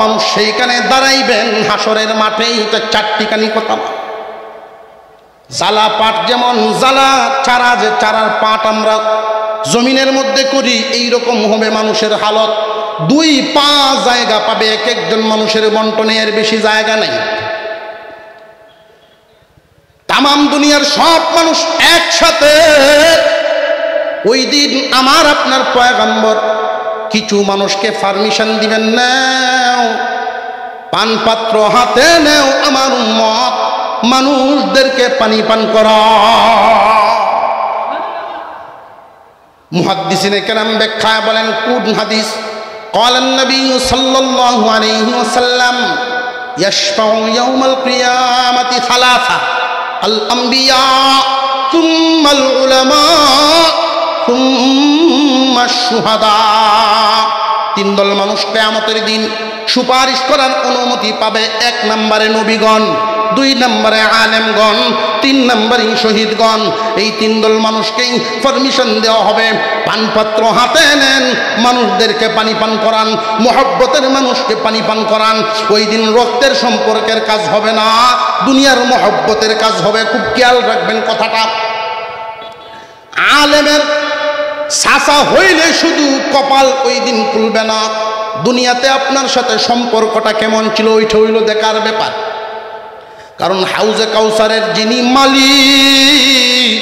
মানুষ সেইখানে দাঁড়াইবেন হাসরের মাঠে। এটা চারটিখানি কথা। জ্বালা পাট যেমন জ্বালা চারা, যে চারার পাট আমরা জমিনের মধ্যে করি, এইরকম হবে মানুষের হালত। 2 পা জায়গা পাবে এক একজন মানুষের বন্টনে, এর বেশি জায়গা নেই। তামাম দুনিয়ার সব মানুষ একসাথে ওই দিন আমার আপনার পয়গম্বর কিছু মানুষকে পারমিশন দিবেন, নাও পানপাত্র হাতে নেও, আমার উম্মত মানুষদেরকে পানি পান করা। মুহাদ্দিসিনে কেরাম ব্যাখ্যায় বলেন কোন হাদিস? قال النبي صلى الله عليه وسلم يشفع يوم القيامة 3: الأنبياء ثم العلماء ثم الشهداء। 3 দল মানুষ কিয়ামতের দিন সুপারিশ করার অনুমতি পাবে। 1 নম্বরে নবীগণ, 2 নম্বরে আলেমগণ, 3 নম্বরে শহীদগণ। এই 3 দল মানুষকেই পারমিশন দেওয়া হবে, পানপাত্র হাতে নেন, মানুষদেরকে পানি পান করান, মহব্বতের মানুষকে পানি পান করান। ওই দিন রক্তের সম্পর্কের কাজ হবে না, দুনিয়ার মহব্বতের কাজ হবে। খুব খেয়াল রাখবেন কথাটা। আলেমের সাসা হইলে শুধু কপাল ওই দিন খুলবে না, দুনিয়াতে আপনার সাথে সম্পর্কটা কেমন ছিল ওইটা হইল দেখার ব্যাপার। কারণ হাউজে কাউসারের যিনি মালিক,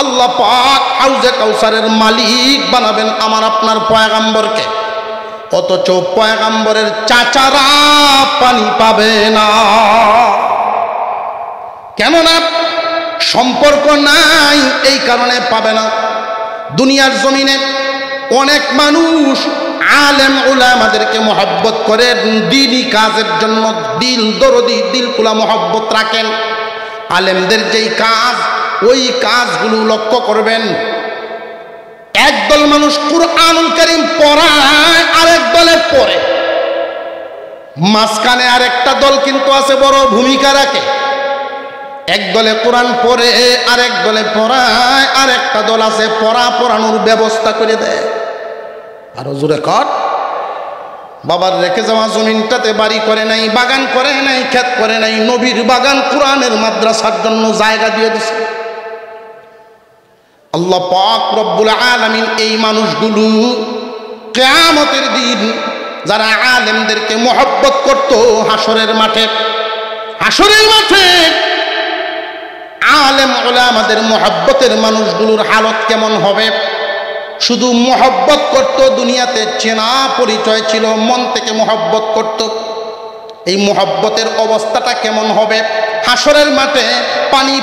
আল্লাহ পাক হাউজে কাউসারের মালিক বানাবেন আমার আপনার পয়গম্বরকে, অথচ পয়গম্বরের চাচারা পানি পাবে না। কেননা সম্পর্ক নাই, এই কারণে পাবে না। দুনিয়ার জমিনে অনেক মানুষ আলেম উলামাদেরকে মহব্বত করে, দ্বীনি কাজের জন্য দিল দরদি, দিল কুলা মহব্বত রাখেন। আলেমদের যেই কাজ, ওই কাজগুলো লক্ষ্য করবেন। একদল মানুষ কুরআনুল কারীম পড়ায়, আরেক দলে পড়ে। মাঝখানে আরেকটা দল কিন্তু আছে, বড় ভূমিকা রাখে। এক দলে কোরআন পড়ে, আরেক দলে পড়ায়, আরেকটা দল আছে পড়ানোর ব্যবস্থা করে দেয়। আরো জোরে কর। বাবার রেখে যাওয়া জমিনটাতে বাড়ি করে নাই, বাগান করে নাই, ক্ষেত করে নাই, নবীর বাগান কোরআনের মাদ্রাসার জন্য জায়গা দিয়ে দিছে। আল্লাহ পাক রব্বুল আলামিন এই মানুষগুলো কিয়ামতের দিন যারা আলেমদেরকে মহব্বত করত, হাসরের মাঠে আলেম উলামাদের মহব্বতের মানুষগুলোর হালত কেমন হবে? শুধু মহব্বত করত, দুনিয়াতে চেনা পরিচয় ছিল, মন থেকে মহব্বত করত। এই মহব্বতের অবস্থাটা কেমন হবে? হাসরের মাঠে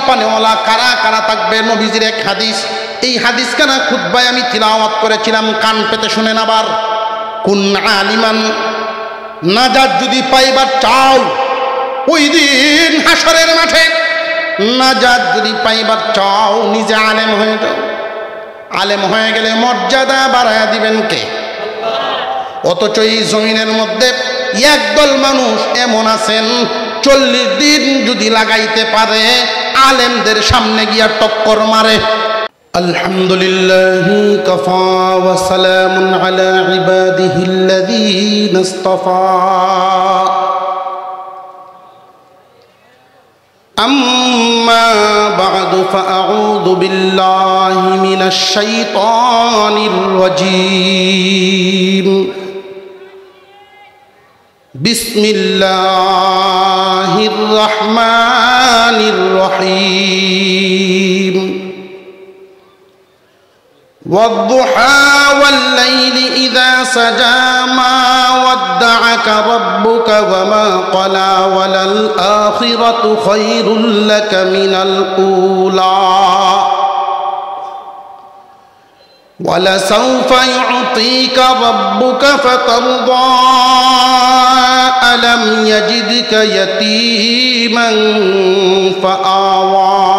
পানিওয়ালা কারা কারা থাকবে? নবীজির এক হাদিস, এই হাদিসখানা খুতবায় আমি তিলাওয়াত করেছিলাম, কান পেতে শুনেন। আবার কুন আলিমান, নাজাত যদি পাইবার চাও ওই দিন হাসরের মাঠে, নাজাত যদি পাইবার চাও নিজে আলেম হয়ে যাও। আলেম হয়ে গেলে মর্যাদা বাড়ায়া দিবেন কে? অথচ এই জমিনের মধ্যে একদল মানুষ এমন আছেন 40 দিন যদি লাগাইতে পারে আলেমদের সামনে গিয়া টক্কর মারে। আলহামদুলিল্লাহি কাফা ওয়া সালামুন আলা ইবাদিহিল্লাযীনা ইসতাফা। أما بعد فأعوذ بالله من الشيطان الرجيم. بسم الله الرحمن الرحيم. والضحى والليل إذا سجى ما ودعك ربك وما قلى وللآخرة خير لك من الأولى ولسوف يعطيك ربك فترضى ألم يجدك يتيما فآوى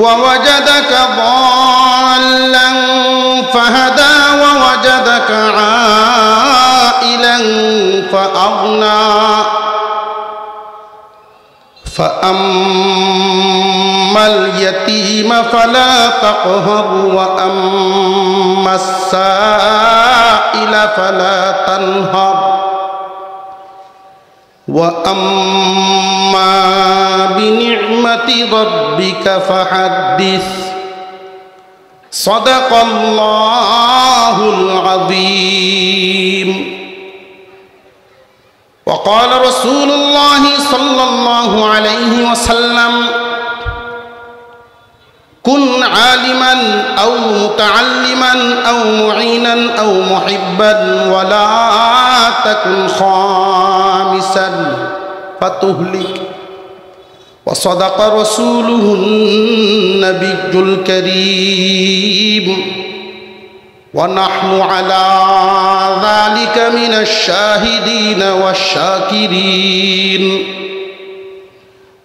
ووجدك ضالا فهدى ووجدك عائلا فأغنى فأما اليتيم فلا تقهر وأما السائل فلا تنهر وأما بنعمة ربك فحدث صدق الله العظيم. وقال رسول الله صلى الله عليه وسلم كن عالما أو متعلما أو معينا أو محبا ولا تكن خامسا فتهلك. وصدق رسوله النبي الكريم ونحن على ذلك من الشاهدين والشاكرين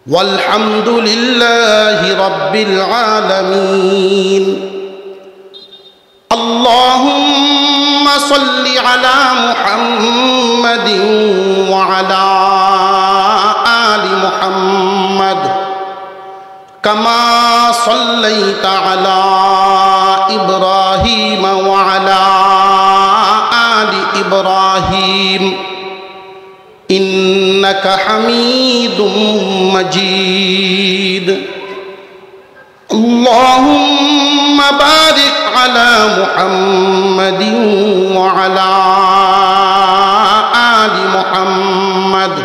والحمد لله رب العالمين. اللهم صل على محمد وعلى آل محمد كما صليت على إبراهيم وعلى آل إبراهيم إنك حميد مجيد. اللهم بارك على محمد وعلى آل محمد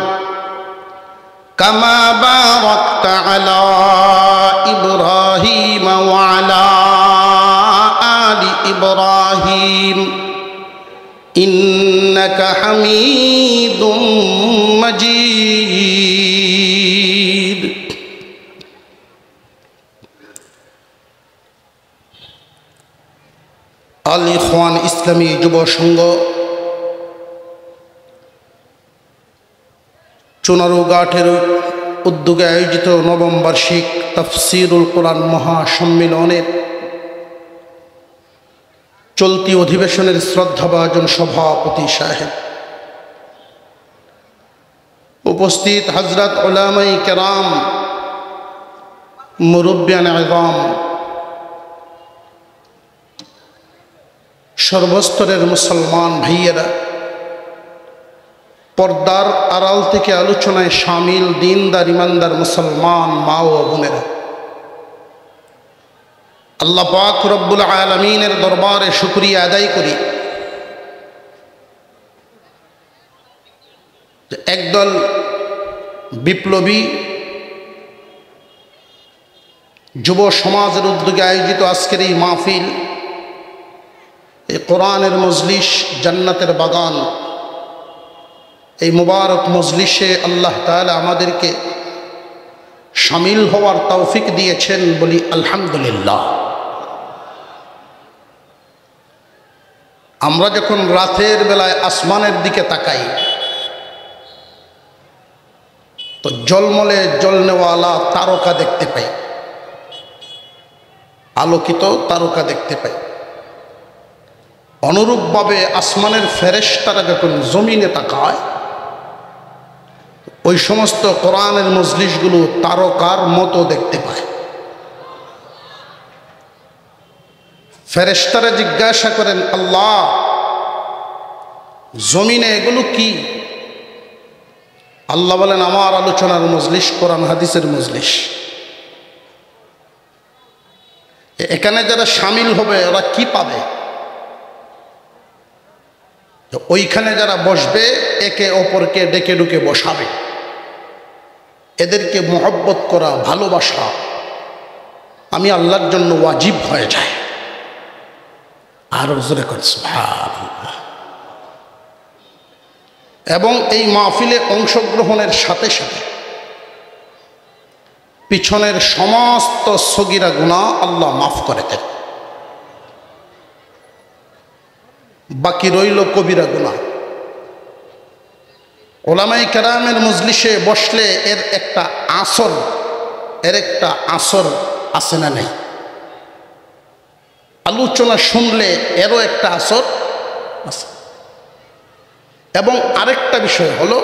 كما باركت على إبراهيم وعلى آل إبراهيم إنك حميد مجيد. আল ইখওয়ান ইসলামী যুব সংঘ চুনারুঘাটের উদ্যোগে আয়োজিত নবম বার্ষিক তাফসীরুল কোরআন মহাসম্মেলনের চলতি অধিবেশনের শ্রদ্ধাভাজন সভাপতি সাহেব, উপস্থিত হযরত উলামায়ে কেরাম, মুরব্বিয়ান ইযাম, সর্বস্তরের মুসলমান ভাইয়েরা, পর্দার আড়াল থেকে আলোচনায় শামিল দিনদার ইমানদার মুসলমান মা ও বোনেরা, আল্লাহ পাক রব্বুল আলামিনের দরবারে শুকরিয়া আদায় করি যে একদল বিপ্লবী যুব সমাজের উদ্যোগে আয়োজিত আজকের এই মাহফিল, এই কোরআনের মজলিস, জান্নাতের বাগান, এই মুবারক মজলিসে আল্লাহ তাআলা আমাদেরকে শামিল হওয়ার তৌফিক দিয়েছেন, বলি আলহামদুলিল্লাহ। আমরা যখন রাতের বেলায় আসমানের দিকে তাকাই তো জলমলে জ্বলনেওয়ালা তারকা দেখতে পাই, আলোকিত তারকা দেখতে পাই। অনুরূপভাবে আসমানের ফেরেশতারা যখন জমিনে তাকায় ওই সমস্ত কোরআনের মজলিসগুলো তারকার মতো দেখতে পায়। ফেরেশতারা জিজ্ঞাসা করেন, আল্লাহ জমিনে এগুলো কি? আল্লাহ বলেন, আমার আলোচনার মজলিস, কোরআন হাদিসের মজলিস। এখানে যারা শামিল হবে ওরা কি পাবে? ওইখানে যারা বসবে একে অপরকে ডেকে ডুকে বসাবে, এদেরকে মহব্বত করা, ভালোবাসা আমি আল্লাহর জন্য ওয়াজিব হয়ে যায়। আর জোরে করে সুবহানাল্লাহ। এবং এই মাহফিলে অংশগ্রহণের সাথে সাথে পিছনের সমস্ত সগীরা গুনাহ আল্লাহ মাফ করে দেন, বাকি রইল কবিরা গুনাহ। উলামায়ে কেরামের মজলিসে বসলে এর একটা আসর আছে না নেই? আলোচনা শুনলে এরও একটা আসর আছে। এবং আরেকটা বিষয় হলো,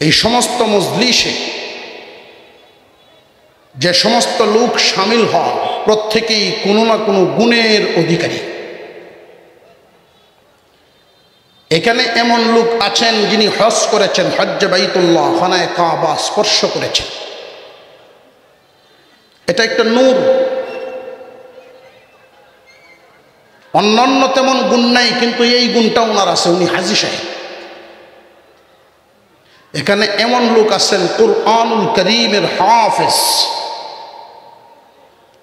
এই সমস্ত মজলিসে যে সমস্ত লোক শামিল হন প্রত্যেকেই কোনো না কোনো গুণের অধিকারী। এখানে এমন লোক আছেন যিনি হজ করেছেন, হজ্জে বাইতুল্লাহ, খানায়ে কাবা স্পর্শ করেছেন। এটা একটা নূর। অন্যান্য তেমন গুণ নাই, কিন্তু এই গুণটা ওনার আছে, উনি হাজী সাহেব। এখানে এমন লোক আছেন কুরআনুল কারীমের হাফেজ।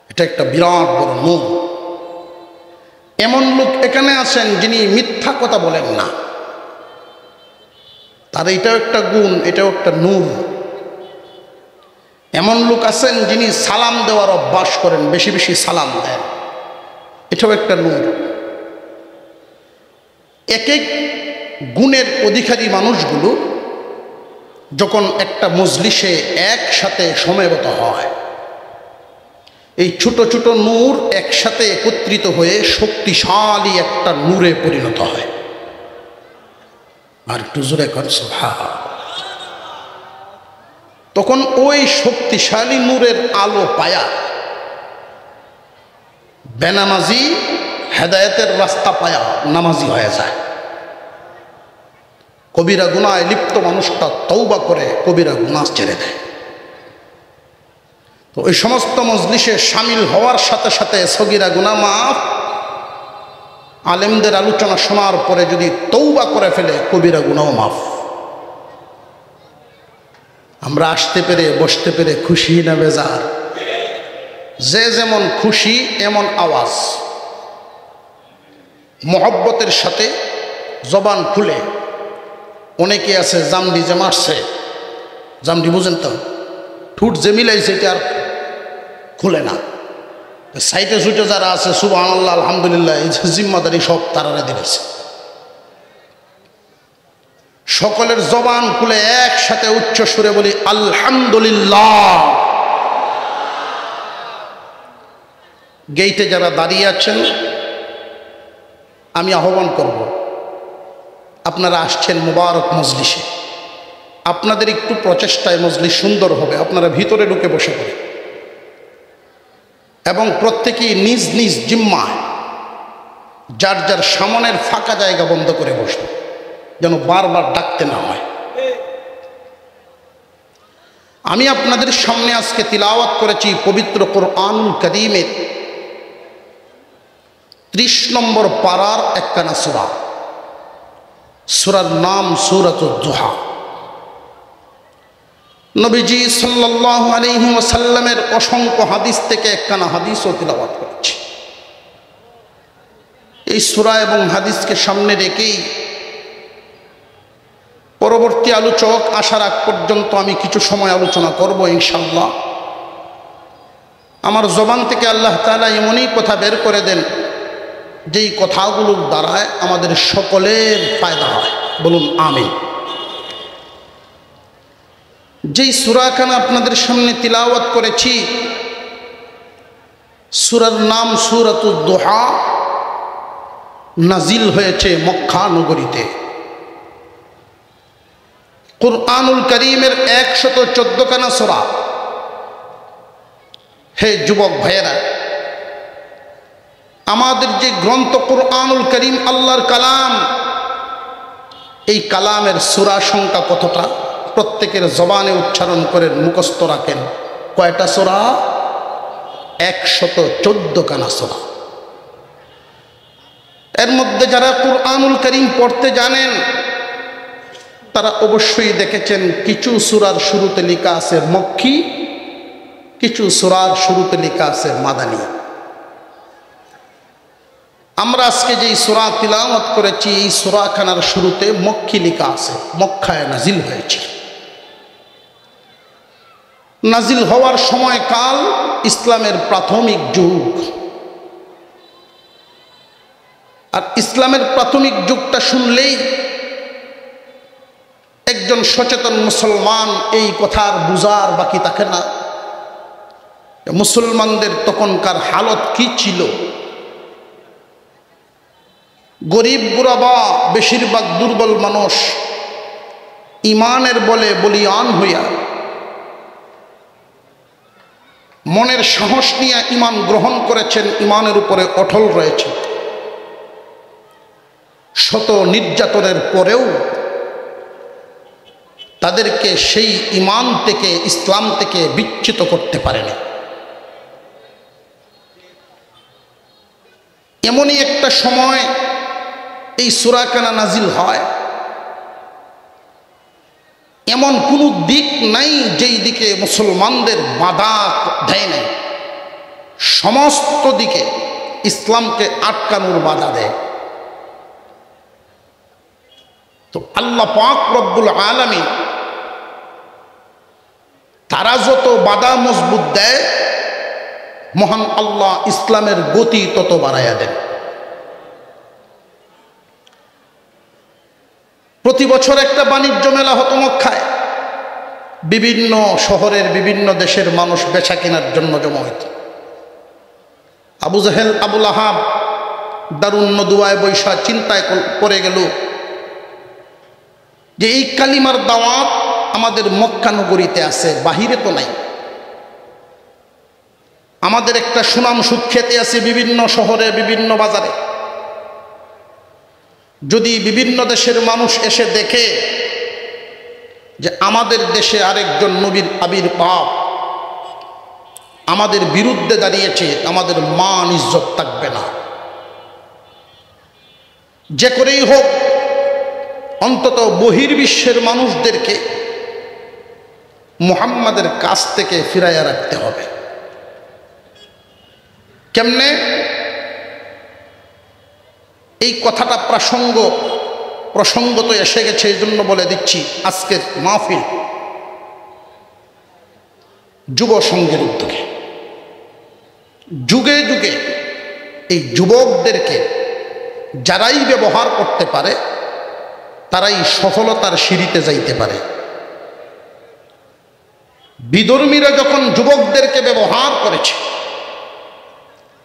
এটা একটা বিরাট বড় নূর। এমন লোক এখানে আছেন যিনি মিথ্যা কথা বলেন না, তার এটাও একটা গুণ, এটাও একটা নূর। এমন লোক আছেন যিনি সালাম দেওয়ার অভ্যাস করেন, বেশি বেশি সালাম দেন, এটাও একটা নূর। এক এক গুণের অধিকারী মানুষগুলো যখন একটা মজলিসে একসাথে সমবেত হয়, এই ছোট ছোট নূর একসাথে একত্রিত হয়ে শক্তিশালী একটা নূরে পরিণত হয়। আর একটু জোরে কর সুবহানাল্লাহ। তখন ওই শক্তিশালী নূরের আলো পায়া বেনামাজি হেদায়েতের রাস্তা পায়া নামাজি হয়ে যায়। কবিরা গুনায় লিপ্ত মানুষটা তওবা করে কবিরা গুনাহ ছেড়ে দেয়। তো ওই সমস্ত মজলিসে শামিল হওয়ার সাথে সাথে সগীরা গুনাহ মাফ। আলেমদের আলোচনা শোনার পরে যদি তওবা করে ফেলে কবিরা গুনাহ মাফ। আমরা আসতে পেরে বসতে পেরে খুশি না বেজার? যে যেমন খুশি এমন আওয়াজ, মহব্বতের সাথে জবান খুলে। অনেকে আছে জামডি যে মারছে, জামডি বুঝেন তো, ঠুট যে মিলাইছে এটা আর খুলে না। সাইটে সুইটে যারা আছে সুবহানাল্লাহ আলহামদুলিল্লাহ, এই যে জিম্মাদারি সব তারারে দিয়েছে। সকলের জবান খুলে একসাথে উচ্চ সুরে বলি আলহামদুলিল্লাহ। গেইটে যারা দাঁড়িয়ে আছেন আমি আহ্বান করব, আপনারা আসছেন মুবারক মজলিসে, আপনাদের একটু প্রচেষ্টায় মজলিস সুন্দর হবে। আপনারা ভিতরে ঢুকে বসে পড়ে এবং প্রত্যেকেই নিজ নিজ জিম্মায় যার যার সামনের ফাঁকা জায়গা বন্ধ করে বসবে, যেন বারবার ডাকতে না হয়। আমি আপনাদের সামনে আজকে তিলাওয়াত করেছি পবিত্র কুরআনুল কারীমের 30 নম্বর পারার একখানা সূরা। সূরার নাম সূরাতুদ দুহা। নবীজি সাল্লাল্লাহু আলাইহি ওয়াসাল্লামের অসংখ্য হাদিস থেকে একখানা হাদিসও তিলাওয়াত করেছি। এই সূরা এবং হাদিসকে সামনে রেখেই পরবর্তী আলোচক আসার আগ পর্যন্ত আমি কিছু সময় আলোচনা করব ইনশাআল্লাহ। আমার জবান থেকে আল্লাহ তাআলা এমনই কথা বের করে দেন যেই কথাগুলোর দ্বারায় আমাদের সকলের ফায়দা হয়। বলুন আমিন। যেই সূরাখানা আপনাদের সামনে তিলাওয়াত করেছি, সূরার নাম সূরাতুদ দুহা, নাজিল হয়েছে মক্কা নগরীতে। কুরআনুল কারীমের 114 খানা সূরা। হে যুবক ভাইয়েরা, আমাদের যে গ্রন্থ কুরআনুল কারীম আল্লাহর কালাম, এই কালামের সূরা সংখ্যা কতটা প্রত্যেকের জবানে উচ্চারণ করে মুখস্থ রাখেন। কয়টা সূরা? 114 খানা সূরা। এর মধ্যে যারা কুরআনুল কারীম পড়তে জানেন তারা অবশ্যই দেখেছেন কিছু সূরার শুরুতে লেখা আছে মক্কি, কিছু সূরার শুরুতে লেখা আছে মাদানী। আমরা আজকে যেই সূরা তিলাওয়াত করেছি এই সূরাখানার শুরুতে মক্কি লেখা আছে, মক্কায় নাজিল হয়েছে। নাজিল হওয়ার সময়কাল ইসলামের প্রাথমিক যুগ। আর ইসলামের প্রাথমিক যুগটা শুনলেই একজন সচেতন মুসলমান এই কথার বুঝার বাকি থাকে না মুসলমানদের তখনকার হালত কি ছিল। গরিব গুরাবা, বেশিরভাগ দুর্বল মানুষ ইমানের বলে বলিয়ান হইয়া মনের সাহস নিয়ে ইমান গ্রহণ করেছেন, ইমানের উপরে অটল রয়েছে। শত নির্যাতনের পরেও তাদেরকে সেই ঈমান থেকে, ইসলাম থেকে বিচ্যুত করতে পারেনি। এমনই একটা সময় এই সূরা কানা নাজিল হয়, এমন কোনো দিক নাই যেই দিকে মুসলমানদের বাধা দেয় নাই, সমস্ত দিকে ইসলামকে আটকানোর বাধা দেয়। তো আল্লাহ পাক রব্বুল আলামিন তারা যত বাধা মজবুত দেয়, মহান আল্লাহ ইসলামের গতি তত বাড়াইয়া দেন। প্রতি বছর একটা বাণিজ্য মেলা হতো মক্কায়, বিভিন্ন শহরের বিভিন্ন দেশের মানুষ বেচা কেনার জন্য জমা হইত। আবু জাহেল, আবু লাহাব দারুন নদুয়ায় বৈশা চিন্তায় পড়ে গেল যে এই কালিমার দাওয়াত আমাদের মক্কা নগরীতে আছে, বাহিরে তো নাই। আমাদের একটা সুনাম সুখ্যাতি আছে বিভিন্ন শহরে, বিভিন্ন বাজারে। যদি বিভিন্ন দেশের মানুষ এসে দেখে যে আমাদের দেশে আরেকজন নবীর আবির্ভাব, আমাদের বিরুদ্ধে দাঁড়িয়েছে, আমাদের মান ইজ্জত থাকবে না। যে করেই হোক অন্তত বহির্বিশ্বের মানুষদেরকে মুহাম্মাদের কাছ থেকে ফিরাইয়া রাখতে হবে। কেমনে? এই কথাটা প্রসঙ্গত এসে গেছে, এই জন্য বলে দিচ্ছি। আজকের মাহফিল যুব সংঘের উদ্যোগে, যুগে যুগে এই যুবকদেরকে যারাই ব্যবহার করতে পারে তারাই সফলতার সিঁড়িতে যাইতে পারে। বিধর্মীরা যখন যুবকদেরকে ব্যবহার করেছে,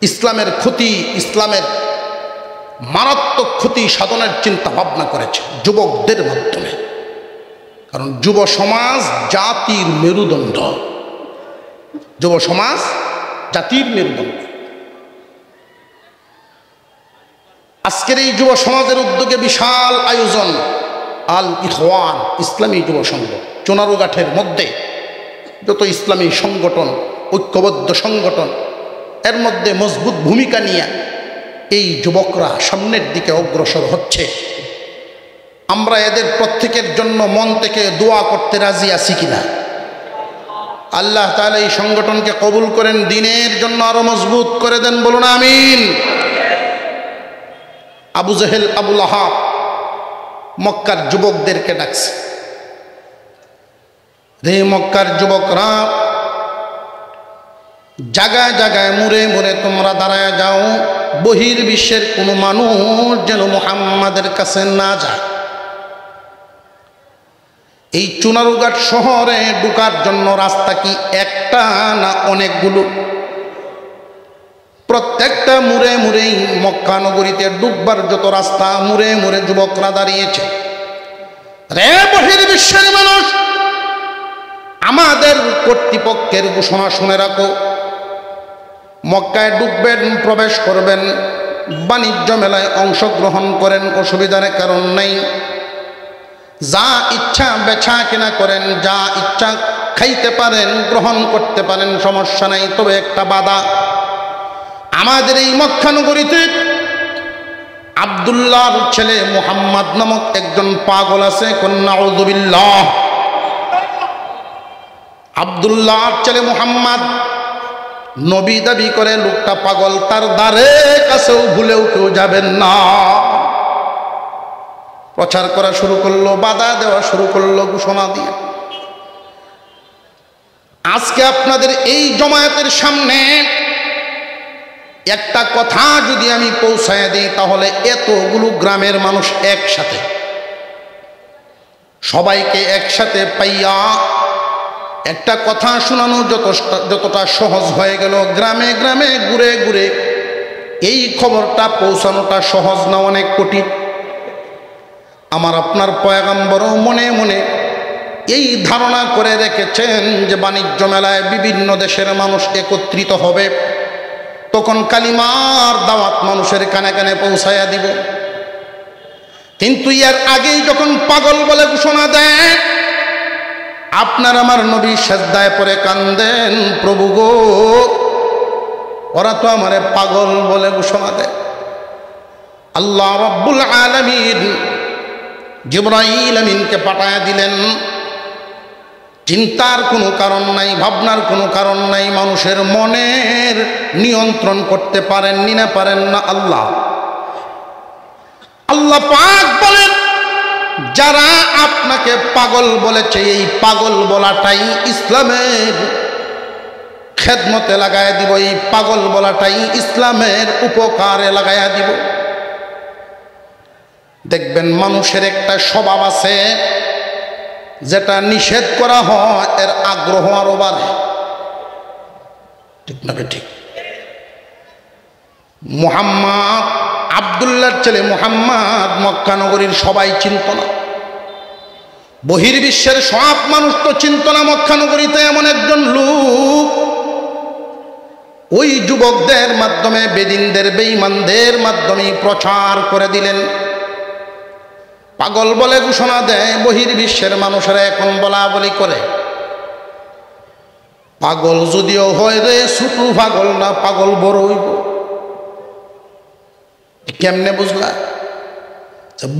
ইসলামের ক্ষতি, ইসলামের মারাত্মক ক্ষতি সাধনের চিন্তা ভাবনা করেছে যুবকদের মাধ্যমে। কারণ যুব সমাজ জাতির মেরুদণ্ড, যুব সমাজ জাতির মেরুদণ্ড। আজকের এই যুব সমাজের উদ্যোগে বিশাল আয়োজন, আল ইখওয়ান ইসলামী যুব সংঘ। চুনারুঘাটের মধ্যে যত ইসলামী সংগঠন, ঐক্যবদ্ধ সংগঠন, এর মধ্যে মজবুত ভূমিকা নিয়ে এই যুবকরা সামনের দিকে অগ্রসর হচ্ছে। আমরা এদের প্রত্যেকের জন্য মন থেকে দোয়া করতে রাজি আছি কিনা? আল্লাহ তাআলা এই সংগঠনকে কবুল করেন, দ্বীনের জন্য আরো মজবুত করে দেন, বলুন আমিন। আবু জাহেল, আবু লাহাব মক্কার যুবকদেরকে ডাকছে, রে মক্কার যুবকরা, জায়গায় জায়গায় মুড়ে মুড়ে তোমরা দাঁড়ায় যাও, বহির্বিশ্বের কোনো মানুষ যেন মুহাম্মাদের কাছে না যায়। এই চুনারুঘাট শহরে ঢোকার জন্য রাস্তা কি একটা না অনেকগুলো? প্রত্যেকটা মুড়ে মুড়েই মক্কা নগরীতে ডুববার যত রাস্তা, মুড়ে মুড়ে যুবকরা দাঁড়িয়েছে। রে বহির্বিশ্বের মানুষ, আমাদের কর্তৃপক্ষের ঘোষণা শুনে রাখো, মক্কায় ঢুকবেন, প্রবেশ করবেন, বাণিজ্য মেলায় অংশগ্রহণ করেন, অসুবিধার কারণ নেই। যা ইচ্ছা বেচা কেনা করেন, যা ইচ্ছা খাইতে পারেন, গ্রহণ করতে পারেন, সমস্যা নাই। তবে একটা বাধা, আমাদের এই মক্কা নগরীতে আব্দুল্লাহর ছেলে মুহাম্মদ নামক একজন পাগল আছে। নাউযুবিল্লাহ। আব্দুল্লাহর ছেলে মুহাম্মদ নবী দাবি করে, লোকটা পাগল, তার দ্বারে কাছেও ভুলেও কেউ যাবেন না। প্রচার করা শুরু করলো, বাধা দেওয়া শুরু করলো, ঘোষণা দিয়ে। আজকে আপনাদের এই জমায়েতের সামনে একটা কথা যদি আমি পৌঁছায় দিই, তাহলে এতগুলো গ্রামের মানুষ একসাথে, সবাইকে একসাথে পাইয়া একটা কথা শোনানো যতটা সহজ হয়ে গেল, গ্রামে গ্রামে ঘুরে ঘুরে এই খবরটা পৌঁছানোটা সহজ না, অনেক কঠিন। আমার আপনার পয়গম্বরও মনে মনে এই ধারণা করে রেখেছেন যে বাণিজ্য মেলায় বিভিন্ন দেশের মানুষ একত্রিত হবে, তখন কালিমার দাওয়াত মানুষের কানে কানে পৌঁছাইয়া দিব। কিন্তু এর আগেই যখন পাগল বলে ঘোষণা দেয়, আপনার আমার নবী সেজদায় পড়ে কান্দেন, প্রভু গো ওরা তো আমারে পাগল বলে ঘোষণা দেয়। আল্লাহ রাব্বুল আলামিন জিবরাইল আমিনকে পাঠায়া দিলেন। চিন্তার কোনো কারণ নাই, ভাবনার কোনো কারণ নাই, মানুষের মনের নিয়ন্ত্রণ করতে পারেননি না পারেন না আল্লাহ। আল্লাহ পাক বলেন, যারা আপনাকে পাগল বলেছে এই পাগল বলাটাই ইসলামের খেদমতে লাগায়া দিব, এই পাগল বলাটাই ইসলামের উপকারে লাগায়া দিব। দেখবেন মানুষের একটা স্বভাব আছে, যেটা নিষেধ করা হয় এর আগ্রহ আরো বাড়ে, ঠিক না ঠিক? মুহাম্মদ, আব্দুল্লাহর ছেলে মুহাম্মদ মক্কা নগরীর সবাই চিনত না, বহির্বিশ্বের সব মানুষ তো চিনত না। মক্কা নগরীতে এমন একজন লোক ওই যুবকদের মাধ্যমে, বেদিনদের বেঈমানদের মাধ্যমে প্রচার করে দিলেন, পাগল বলে ঘোষণা দেয়। বহির্বিশ্বের মানুষেরা এখন বলা বলি করে, পাগল যদিও হয় রে ছোট পাগল না, পাগল বড় হইব। কেমনে বুঝলা?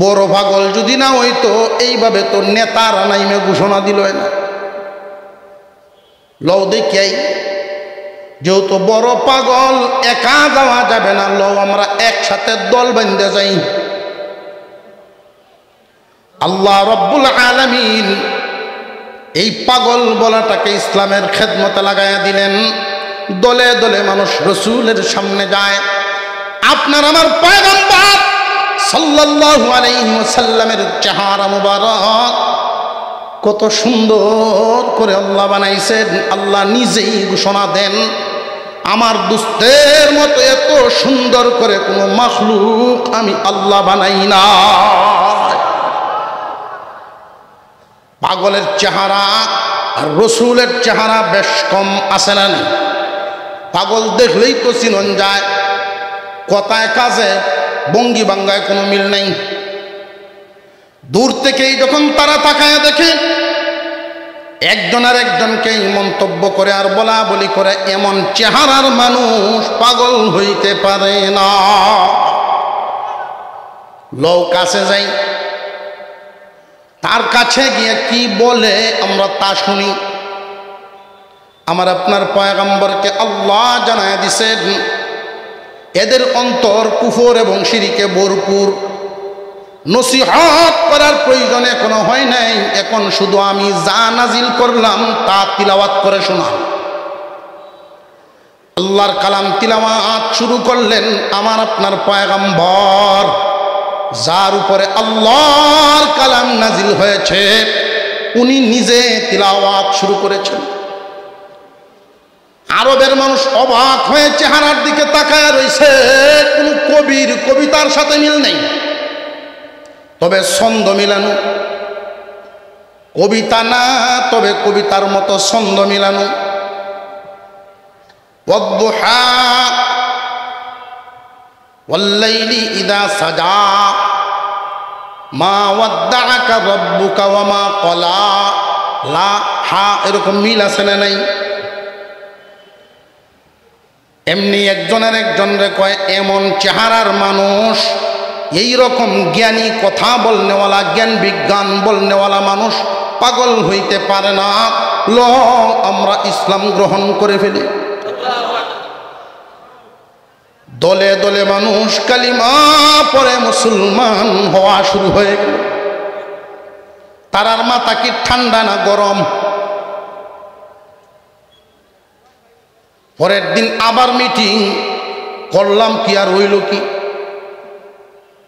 বড় পাগল যদি না হইতো এইভাবে তো নেতারা নাইমে ঘোষণা দিল না। লও দেখাই, যেহেতু বড় পাগল একা যাওয়া যাবে না, লও আমরা একসাথে দল বেঁধে যাই। আল্লাহ রাব্বুল আলামিন এই পাগল বলাটাকে ইসলামের খেদমতে লাগাইয়া দিলেন। দলে দলে মানুষ রসুলের সামনে যায়। আপনার আমার পয়গম্বর সাল্লাল্লাহু আলাইহি ওয়াসাল্লামের চেহারা মুবারক কত সুন্দর করে আল্লাহ বানাইছেন। আল্লাহ নিজেই ঘোষণা দেন, আমার দুস্তের মতো এত সুন্দর করে কোনো মাখলুক আমি আল্লাহ বানাই না। পাগলের চেহারা আর রসুলের চেহারা বেশ কম আছে না? পাগল দেখলেই তো চিনন যায়, কথায় কাজে ভঙ্গি ভাঙ্গায় কোনো মিল নেই। দূর থেকেই যখন তারা তাকায় দেখে, একজন আর একজনকেই মন্তব্য করে আর বলা বলি করে, এমন চেহারার মানুষ পাগল হইতে পারে না। লোক কাছে যাই, তার কাছে গিয়ে কি বলে আমরা তা শুনি। আমার আপনার পয়গম্বরকে আল্লাহ জানায় দিছেন, এদের অন্তর কুফর এবং শিরকে ভরপুর। নসিহত করার প্রয়োজন এখনো হয় নাই, এখন শুধু আমি যা নাজিল করলাম তা তিলাওয়াত করে শোনান। আল্লাহর কালাম তিলাওয়াত শুরু করলেন আমার আপনার পয়গম্বর, যার উপরে আল্লাহর কালাম নাজিল হয়েছে, উনি নিজে তিলাওয়াত শুরু করেছেন। আরবের মানুষ অবাক হয়ে চেহারার দিকে তাকায় রয়েছে। কোন কবির কবিতার সাথে মিল নেই, তবে ছন্দ মিলানো। কবিতা না, তবে কবিতার মতো ছন্দ মিলানো। ওয়াদ-দুহা ওয়াল-লাইলি ইযা সাজা মা ওয়াদ্দাআকা রাব্বুকা ওয়া মা ক্বালা। লা হা এরকম মিল আছে না নাই? এমনি একজনের একজনরে কয়, এমন চেহারার মানুষ, এই রকম জ্ঞানী কথা বলনেওয়ালা, জ্ঞান বিজ্ঞান বলনেওয়ালা মানুষ পাগল হইতে পারে না। ল আমরা ইসলাম গ্রহণ করে ফেলি। দলে দলে মানুষ কালিমা পরে মুসলমান হওয়া শুরু হয়ে গেল। তারার মাথা কি ঠান্ডা না গরম? পরের দিন আবার মিটিং করলাম, কি আর হইল কি?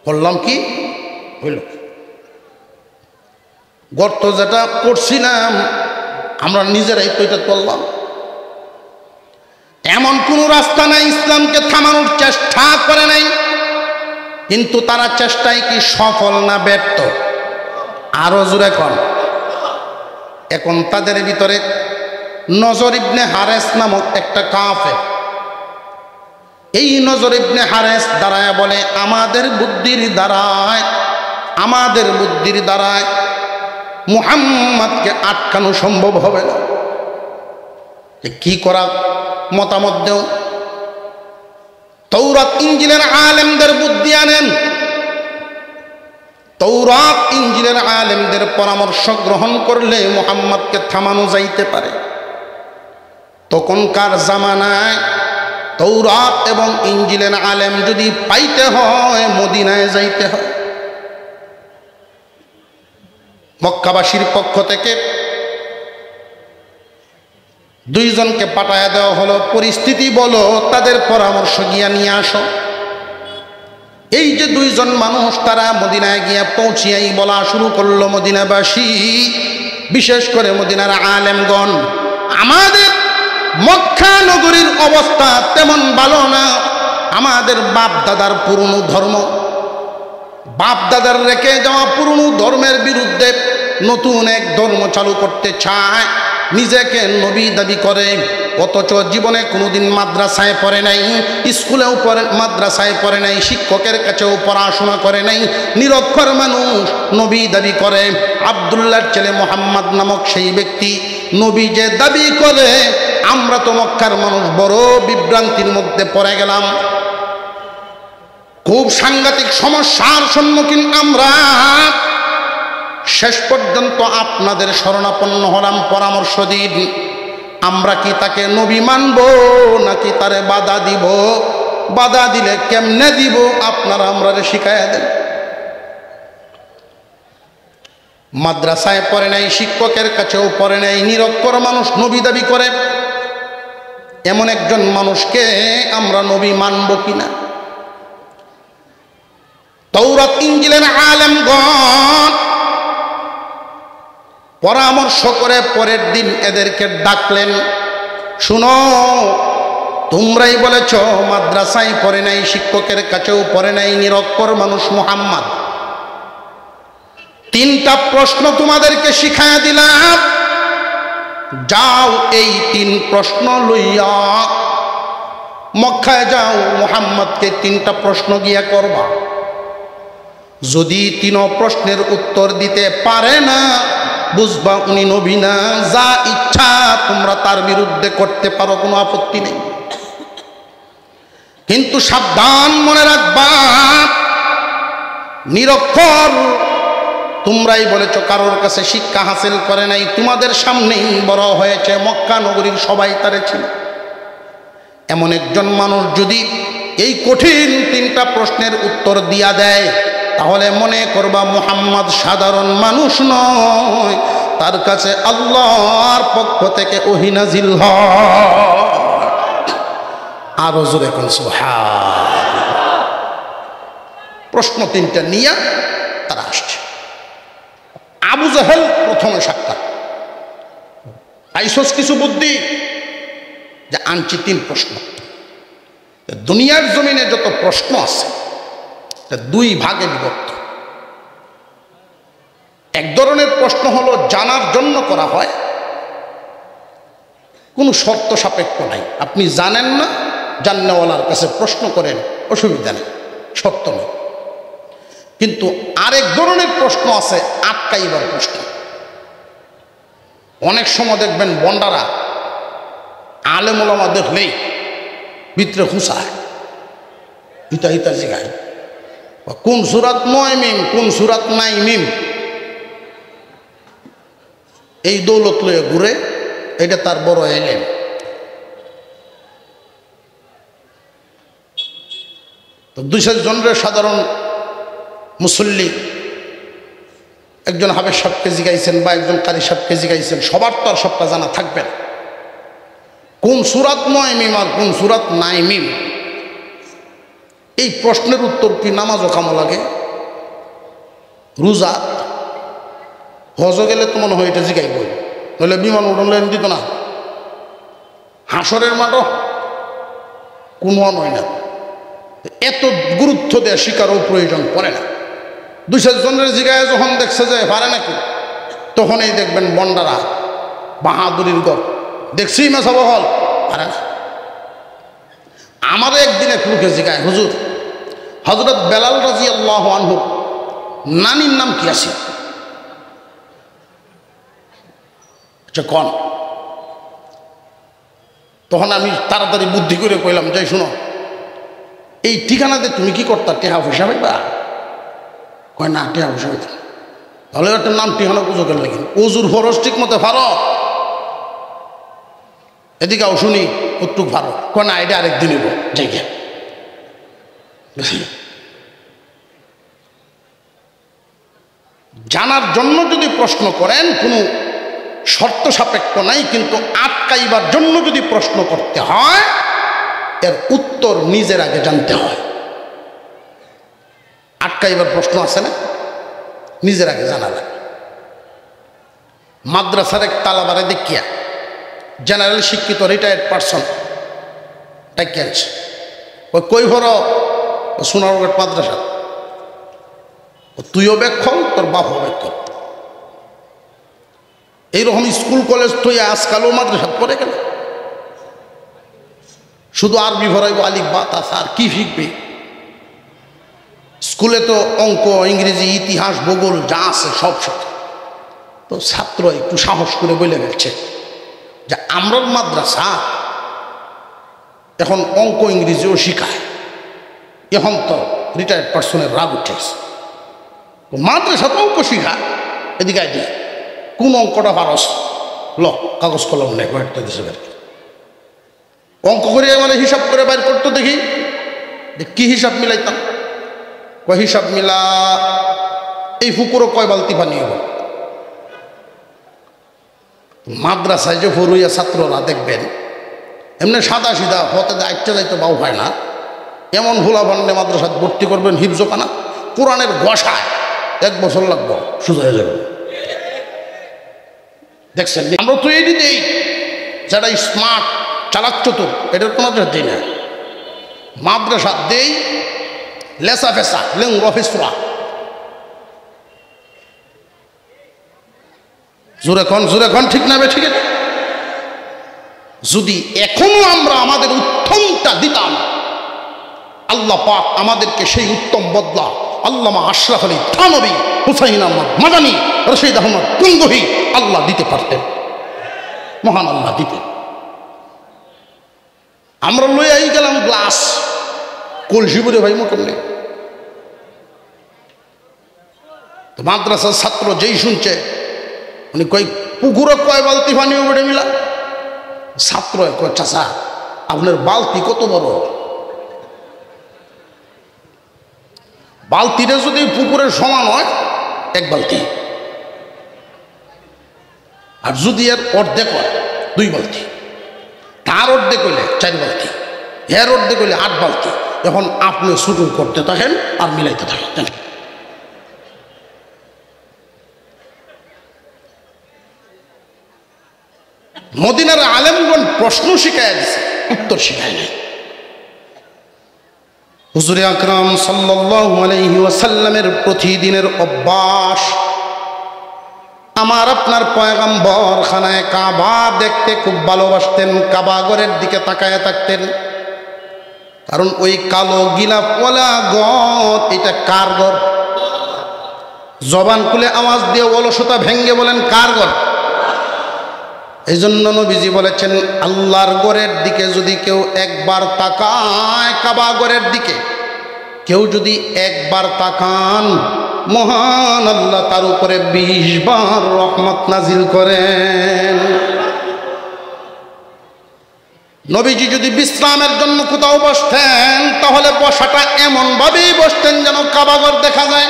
করলাম কি হইল? গর্ত যেটা করছিলাম আমরা নিজেরাই তো এটা করলাম। এমন কোন রাস্তা নাই ইসলামকে থামানোর চেষ্টা করে নাই, কিন্তু তারা চেষ্টায় কি সফল না ব্যর্থ? আরো জোরে কর। এখন তাদের ভিতরে নজর ইবনে হারেস নামক একটা কাফের, এই নজর ইবনে হারেস দাঁড়ায় বলে, আমাদের বুদ্ধির দ্বারায় আমাদের বুদ্ধির দ্বারায় মুহাম্মদকে আটকানো সম্ভব হবে না। কি করা মতামত দেও? তৌরাত ইনজিলের আলেমদের বুদ্ধি আনেন, তৌরাত ইনজিলের আলেমদের পরামর্শ গ্রহণ করলে মুহাম্মদকে থামানো যাইতে পারে। তখনকার জামানায় তৌরাত এবং ইনজিলের আলেম যদি পাইতে হয় মদিনায় যাইতে হয়। মক্কাবাসীর পক্ষ থেকে দুইজনকে পাঠায়া দেওয়া হলো, পরিস্থিতি বলো, তাদের পরামর্শ গিয়া নিয়ে আসো। এই যে দুইজন মানুষ তারা মদিনায় গিয়া পৌঁছিয়াই বলা শুরু করলো, মদিনাবাসী বিশেষ করে মদিনার আলেমগণ, আমাদের মক্কা নগরীর অবস্থা তেমন ভালো না। আমাদের বাপ দাদার পুরনো ধর্ম, বাপ দাদার রেখে যাওয়া পুরনো ধর্মের বিরুদ্ধে নতুন এক ধর্ম চালু করতে চায়, নিজেকে নবী দাবি করে, অথচ জীবনে কোনোদিন মাদ্রাসায় পড়ে নাই, স্কুলেও পড়ে, মাদ্রাসায় পড়ে নাই, শিক্ষকের কাছেও পড়াশোনা করে নাই, নিরক্ষর মানুষ নবী দাবি করে। আব্দুল্লাহর ছেলে মোহাম্মদ নামক সেই ব্যক্তি নবী যে দাবি করে, আমরা তো মক্কার মানুষ বড় বিভ্রান্তির মধ্যে পড়ে গেলাম। খুব সাংঘাতিক সমস্যার সম্মুখীন আমরা। শেষ পর্যন্ত আপনাদের শরণাপন্ন হলাম, পরামর্শ দিন, আমরা কি তাকে নবী মানব নাকি তারে বাধা দিব? বাধা দিলে কেমনে দিব আপনারা আমরা শিখাইয়া দেন। মাদ্রাসায় পড়ে নাই, শিক্ষকের কাছেও পড়ে নাই, নিরক্ষর মানুষ নবী দাবি করে, এমন একজন মানুষকে আমরা নবী মানব কিনা? তৌরাত ইনজিলের আলেমগণ পরামর্শ করে পরের দিন এদেরকে ডাকলেন, শুনো, তোমরাই বলেছ মাদ্রাসায় পড়ে নাই, শিক্ষকের কাছেও পড়ে নাই, নিরক্ষর মানুষ মুহাম্মদ। তিনটা প্রশ্ন তোমাদেরকে শিখাইয়া দিলাম, যাও এই তিন প্রশ্ন লইয়া মক্কায় যাও, মুহাম্মদকে তিনটা প্রশ্ন গিয়া করবা। যদি তিন প্রশ্নের উত্তর দিতে পারে না, বুঝবা উনি নবী না। যা ইচ্ছা তোমরা তার বিরুদ্ধে করতে পারো, কোনো আপত্তি নেই, কিন্তু সাবধান, মনে রাখবা, নিরক্ষর, তোমরাই বলেছ কারোর কাছে শিক্ষা হাসিল করে নাই, তোমাদের সামনেই বড় হয়েছে, মক্কা নগরীর সবাই তারে ছিল। এমন একজন মানুষ যদি এই কঠিন তিনটা প্রশ্নের উত্তর দিয়া দেয়, তাহলে মনে করবা মুহাম্মদ সাধারণ মানুষ নয়, তার কাছে আল্লাহর পক্ষ থেকে ওহী নাজিল হয়। আরো জোরে কোন সুবহানাল্লাহ। প্রশ্ন তিনটা নিয়ে তারা আসছে। আবু জাহেল প্রথমে সাক্ষাৎ, আইসোস কিছু বুদ্ধি যে আনছি তিন প্রশ্ন। দুনিয়ার জমিনে যত প্রশ্ন আছে দুই ভাগে বিভক্ত। এক ধরনের প্রশ্ন হলো জানার জন্য করা হয়, কোনো শর্ত সাপেক্ষ নাই, আপনি জানেন না, জাননেওয়ালার কাছে প্রশ্ন করেন, অসুবিধা নেই, শর্ত নেই। কিন্তু আরেক ধরনের প্রশ্ন আছে আটকাইবার প্রশ্ন। অনেক সময় দেখবেন বন্ডারা আলেম ওলামা দেখলেই ভিতরে হুঁসায়, হিতা হিতা জিগায়, কোন সূরাত নয় মিম, কোন সূরাত নাই মিম, এই দৌলত লয়ে ঘুরে, এটা তার বড় এলেম। তো 200 জনের সাধারণ মুসল্লি একজন হাফেজ সাহেবকে জিগাইছেন বা একজন কারি সাহেবকে জিগাইছেন, সবার তো আর সবটা জানা থাকবে না। কোন সূরাত নয় মিম আর কোন সূরাত নাই মিম, এই প্রশ্নের উত্তর কি নামাজও কামো লাগে, রোজা, হজ গেলে তো মনে হয় এটা জিগাইবই, নইলে বিমান উড়ান দিত না, হাসরের মাঠও কোনো নয় না। এত গুরুত্ব দেওয়া শিকারও প্রয়োজন পড়ে না। 200 জনের জিগায় যখন দেখছে যে পারে নাকি, তখনই দেখবেন বন্ডারা বাহাদুরির গড়, দেখছি মেসাব হল পারে না। আমার একদিন এক লোকে জিগায়, হুজুর, হযরত বেলাল রাদিয়াল্লাহু আনহু নানির নাম কি আছে? আচ্ছা কন। তখন আমি তাড়াতাড়ি বুদ্ধি করে কইলাম, যাই শুনো, এই ঠিকানাতে তুমি কি করতা? টেহা পয়সা পাইবা? কয় না, টেহা পয়সা পাইতাম। তাহলে একটা নাম ঠিকানা পুজো করে লাগি, ওজুর ফরজ ঠিক মতো ফারো, এদিকেও শুনি কতটুক ফারো। কয় না, এটা আরেকদিন হইব, যাই গিয়া। জানার জন্য যদি প্রশ্ন করেন কোনো শর্ত সাপেক্ষ নাই, কিন্তু আটকাইবার জন্য যদি প্রশ্ন করতে হয় এর উত্তর নিজের আগে জানতে হয়। আটকাইবার প্রশ্ন আছে না, নিজের আগে জানা লাগে। মাদ্রাসার এক তালাবারে দেখিয়া জেনারেল শিক্ষিত রিটায়ার্ড পার্সন ডাকিয়ে আনছে, ওই কই ভর সোনারগড় মাদ্রাসা, তুইও ব্যাখ্যল, তোর বাপও ব্যাখ্যল। এইরকম স্কুল কলেজ তুই আজকালও মাদ্রাসা পড়ে গেল, শুধু আরবি ভরাইব, আলিফ বা তাস, আর কি শিখবে? স্কুলে তো অঙ্ক, ইংরেজি, ইতিহাস, ভূগোল যা আছে সব শিখে। তো ছাত্র একটু সাহস করে বলে গেছে যে আমরা মাদ্রাসা এখন অঙ্ক ইংরেজিও শিখায়। এখন তো রিটায়ার্ড পার্সনের রাগ উঠেছে, মাদ্রাসা তো অঙ্ক শিখায়, এদিকে আইডি কোন অঙ্কটা পারস, ল কাগজ কলম নেই, কয়েকটা দেশে বের অঙ্ক করে মানে হিসাব করে বাইর করতো। দেখি কি হিসাব মিলাইতাম? কয় হিসাব মিলা এই পুকুরও কয় বালতি পানি হব। মাদ্রাসায় যে ফরুইয়া ছাত্ররা দেখবেন এমনি সাদা সিধা হতে দায়িত্ব যাইতে বাউ হয় না, এমন ভোলা বান্ডে মাদ্রাসায় ভর্তি করবেন হিফজখানা, কোরআনের ঘষায় 1 বছর লাগবে, সোজা হয়ে যাবে। দেখছেন আমরা তো এটি দেই, যারা স্মার্ট চালাক চতুর এটার কোনো দিই না। মাদ্রাসা দেই লেসা ফেসা লেঙ্গুয়া ফেসুয়া। জোরে খন ঠিক না? ঠিক আছে, যদি এখনো আমরা আমাদের উত্তমটা দিতাম, আল্লাহ পাক আমাদেরকে সেই উত্তম বদলা আল্লামা আশরাফ আলী থানভী, হুসাইন আহমদ মাদানী, রশিদ আহমদ গঙ্গোহী আল্লাহ দিতে পারতেন, মহান আল্লাহ দিতেন। আমরা লইয়াই গেলাম গ্লাস কলসি বলে ভাই মোটর নেই। তো মাদ্রাসার ছাত্র যেই শুনছে উনি কই পুকুরে কয় বালতি পানি উঠে মিলা, ছাত্র কয় চাচা আপনার বালতি কত বড়? বালতিটা যদি পুকুরের সমান হয় 1 বালতি, আর যদি এর অর্ধেক হয় 2 বালতি, তার অর্ধেক হইলে 4 বালতি, এর অর্ধেক হইলে 8 বালতি। এখন আপনি শুরু করতে থাকেন আর মিলাইতে থাকেন। মদিনার আলেমগণ প্রশ্ন শিখায় দিছে, উত্তর শিখায় নাই। হুজুরে আকরাম সাল্লাল্লাহু আলাইহি ওয়াসাল্লামের প্রতিদিনের অভ্যাস, আমার আপনার পয়গম্বর খানায় কাবা দেখতে খুব ভালোবাসতেন, কাবা ঘরের দিকে তাকায় থাকতেন। কারণ ওই কালো গিলাপওয়ালা ঘর, এটা কার ঘর? জবান খুলে আওয়াজ দিয়ে অলসতা ভেঙ্গে বলেন কার ঘর? এই জন্য নবীজি বলেছেন আল্লাহর ঘরের দিকে যদি কেউ একবার তাকায়, কাবা ঘরের দিকে কেউ যদি একবার তাকান, মহান আল্লাহ তার উপরে 20 বার রহমত নাজিল করেন। নবীজি যদি বিশ্রামের জন্য কোথাও বসতেন তাহলে বসাটা এমন ভাবেই বসতেন যেন কাবা ঘর দেখা যায়।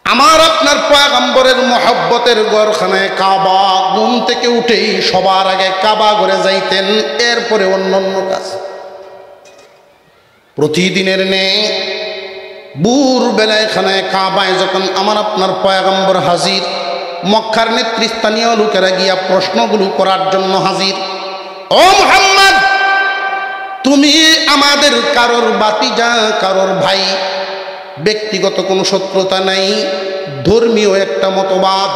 আমার আপনার পয়গম্বরের মহব্বতের ঘরখানায় কাবা, ঘুম থেকে উঠেই সবার আগে কাবা ঘরে যাইতেন, এরপরে অন্যান্য কাজ। প্রতিদিনের নেই ভোর বেলায় খানায় কাবায় যখন আমার আপনার পয়গম্বর হাজির, মক্কার নেতৃস্থানীয় লোকেরা গিয়া প্রশ্নগুলো করার জন্য হাজির। ও মুহাম্মদ, তুমি আমাদের কারোর বাতিজা, কারোর ভাই, ব্যক্তিগত কোনো শত্রুতা নাই, ধর্মীয় একটা মতবাদ,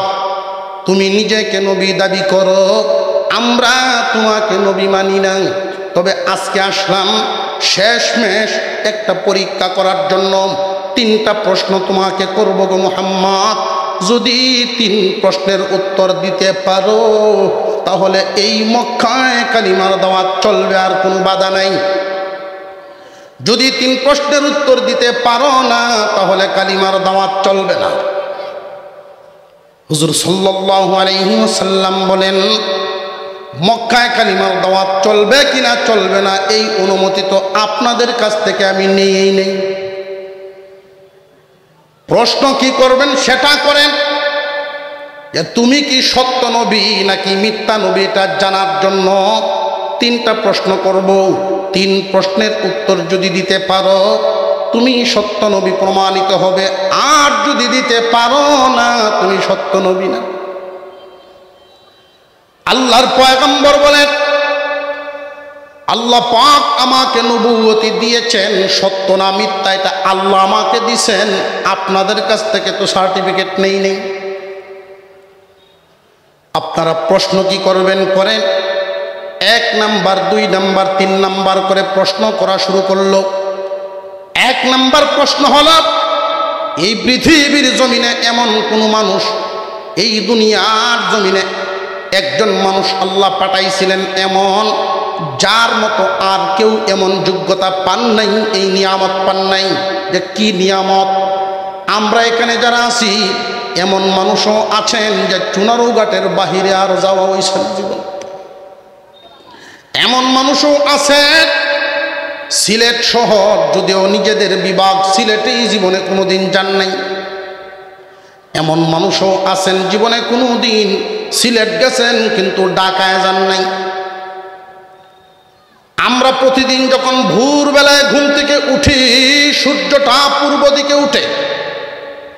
তুমি নিজেকে নবী দাবি করো, আমরা তোমাকে নবী মানি না। তবে আজকে আসলাম শেষমেশ একটা পরীক্ষা করার জন্য, তিনটা প্রশ্ন তোমাকে করব গো মুহাম্মদ, যদি 3 প্রশ্নের উত্তর দিতে পারো তাহলে এই মক্কায় কালিমার দাওয়াত চলবে, আর কোনো বাধা নাই। যদি 3 প্রশ্নের উত্তর দিতে পারো না তাহলে কালিমার দাওয়াত চলবে না। হুজুর সাল্লাল্লাহু আলাইহি ওয়াসাল্লাম বলেন, মক্কায় কালিমার দাওয়াত চলবে কিনা চলবে না এই অনুমতি তো আপনাদের কাছ থেকে আমি নেই নেই। প্রশ্ন কি করবেন সেটা করেন, যে তুমি কি সত্য নবী নাকি মিথ্যা নবী এটা জানার জন্য 3টা প্রশ্ন করব। 3 প্রশ্নের উত্তর যদি দিতে পারো তুমি সত্য নবী প্রমাণিত হবে, আর যদি দিতে পারো না তুমি সত্য নবী না। আল্লাহর পয়গম্বর বলেন, আল্লাহ পাক আমাকে নবুয়তি দিয়েছেন, সত্য না মিথ্যা এটা আল্লাহ আমাকে দিয়েছেন, আপনাদের কাছ থেকে তো সার্টিফিকেট নেই। আপনারা প্রশ্ন কি করবেন করেন। 1 নাম্বার 2 নাম্বার 3 নাম্বার করে প্রশ্ন করা শুরু করলো। 1 নাম্বার প্রশ্ন হলো, এই পৃথিবীর জমিনে এমন কোন মানুষ, এই দুনিয়ার জমিনে একজন মানুষ আল্লাহ পাঠাইছিলেন এমন, যার মতো আর কেউ এমন যোগ্যতা পান নাই, এই নিয়ামত পান নাই। যে কি নিয়ামত? আমরা এখানে যারা আছি এমন মানুষও আছেন যে চুনারুঘাটের বাহিরে আর যাওয়া হয়েছে জীবন। এমন মানুষও আছে সিলেট শহর, যদিও নিজেদের বিভাগ সিলেটেই জীবনে কোনোদিন যান নাই। এমন মানুষও আছেন জীবনে কোনোদিন সিলেট গেছেন কিন্তু ঢাকায় যান নাই। আমরা প্রতিদিন যখন ভোরবেলায় ঘুম থেকে উঠি, সূর্যটা পূর্ব দিকে উঠে।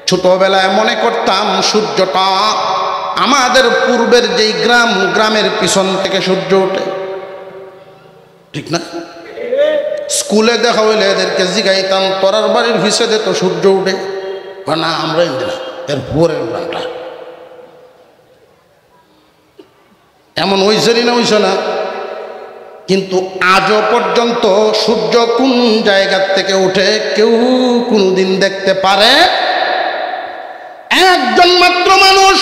ছোটবেলায় মনে করতাম সূর্যটা আমাদের পূর্বের যেই গ্রামের পিছন থেকে সূর্য ওঠে, ঠিক না? স্কুলে দেখা হইলে এদেরকে জিগাইতাম, তোরার বাড়ির ভিসেদে তো সূর্য উঠে, না আমরা ইন্দিরা এর ভোরের গ্রামটা এমন হইছেরই না হইছে না। কিন্তু আজও পর্যন্ত সূর্য কোন জায়গা থেকে উঠে কেউ কোনদিন দেখতে পারে? একজন মাত্র মানুষ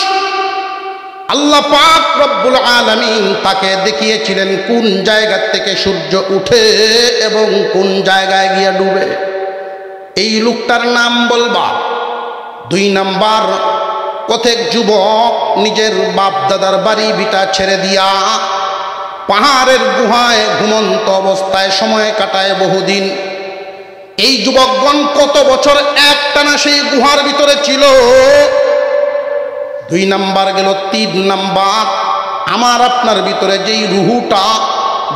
আল্লাহ পাক রব্বুল আলামিন তাকে দেখিয়েছিলেন কোন জায়গা থেকে সূর্য উঠে এবং কোন জায়গায় গিয়ে ডুবে। এই লোকটার নাম বলবা। 2 নাম্বার, কতক যুবক নিজের বাপ দাদার বাড়ি ভিটা ছেড়ে দিয়া পাহাড়ের গুহায় ঘুমন্ত অবস্থায় সময় কাটায় বহুদিন। এই যুবকগণ কত বছর একটানা সেই গুহার ভিতরে ছিল। 2 নাম্বার গেল। 3 নাম্বার, আমার আপনার ভিতরে যেই রুহুটা,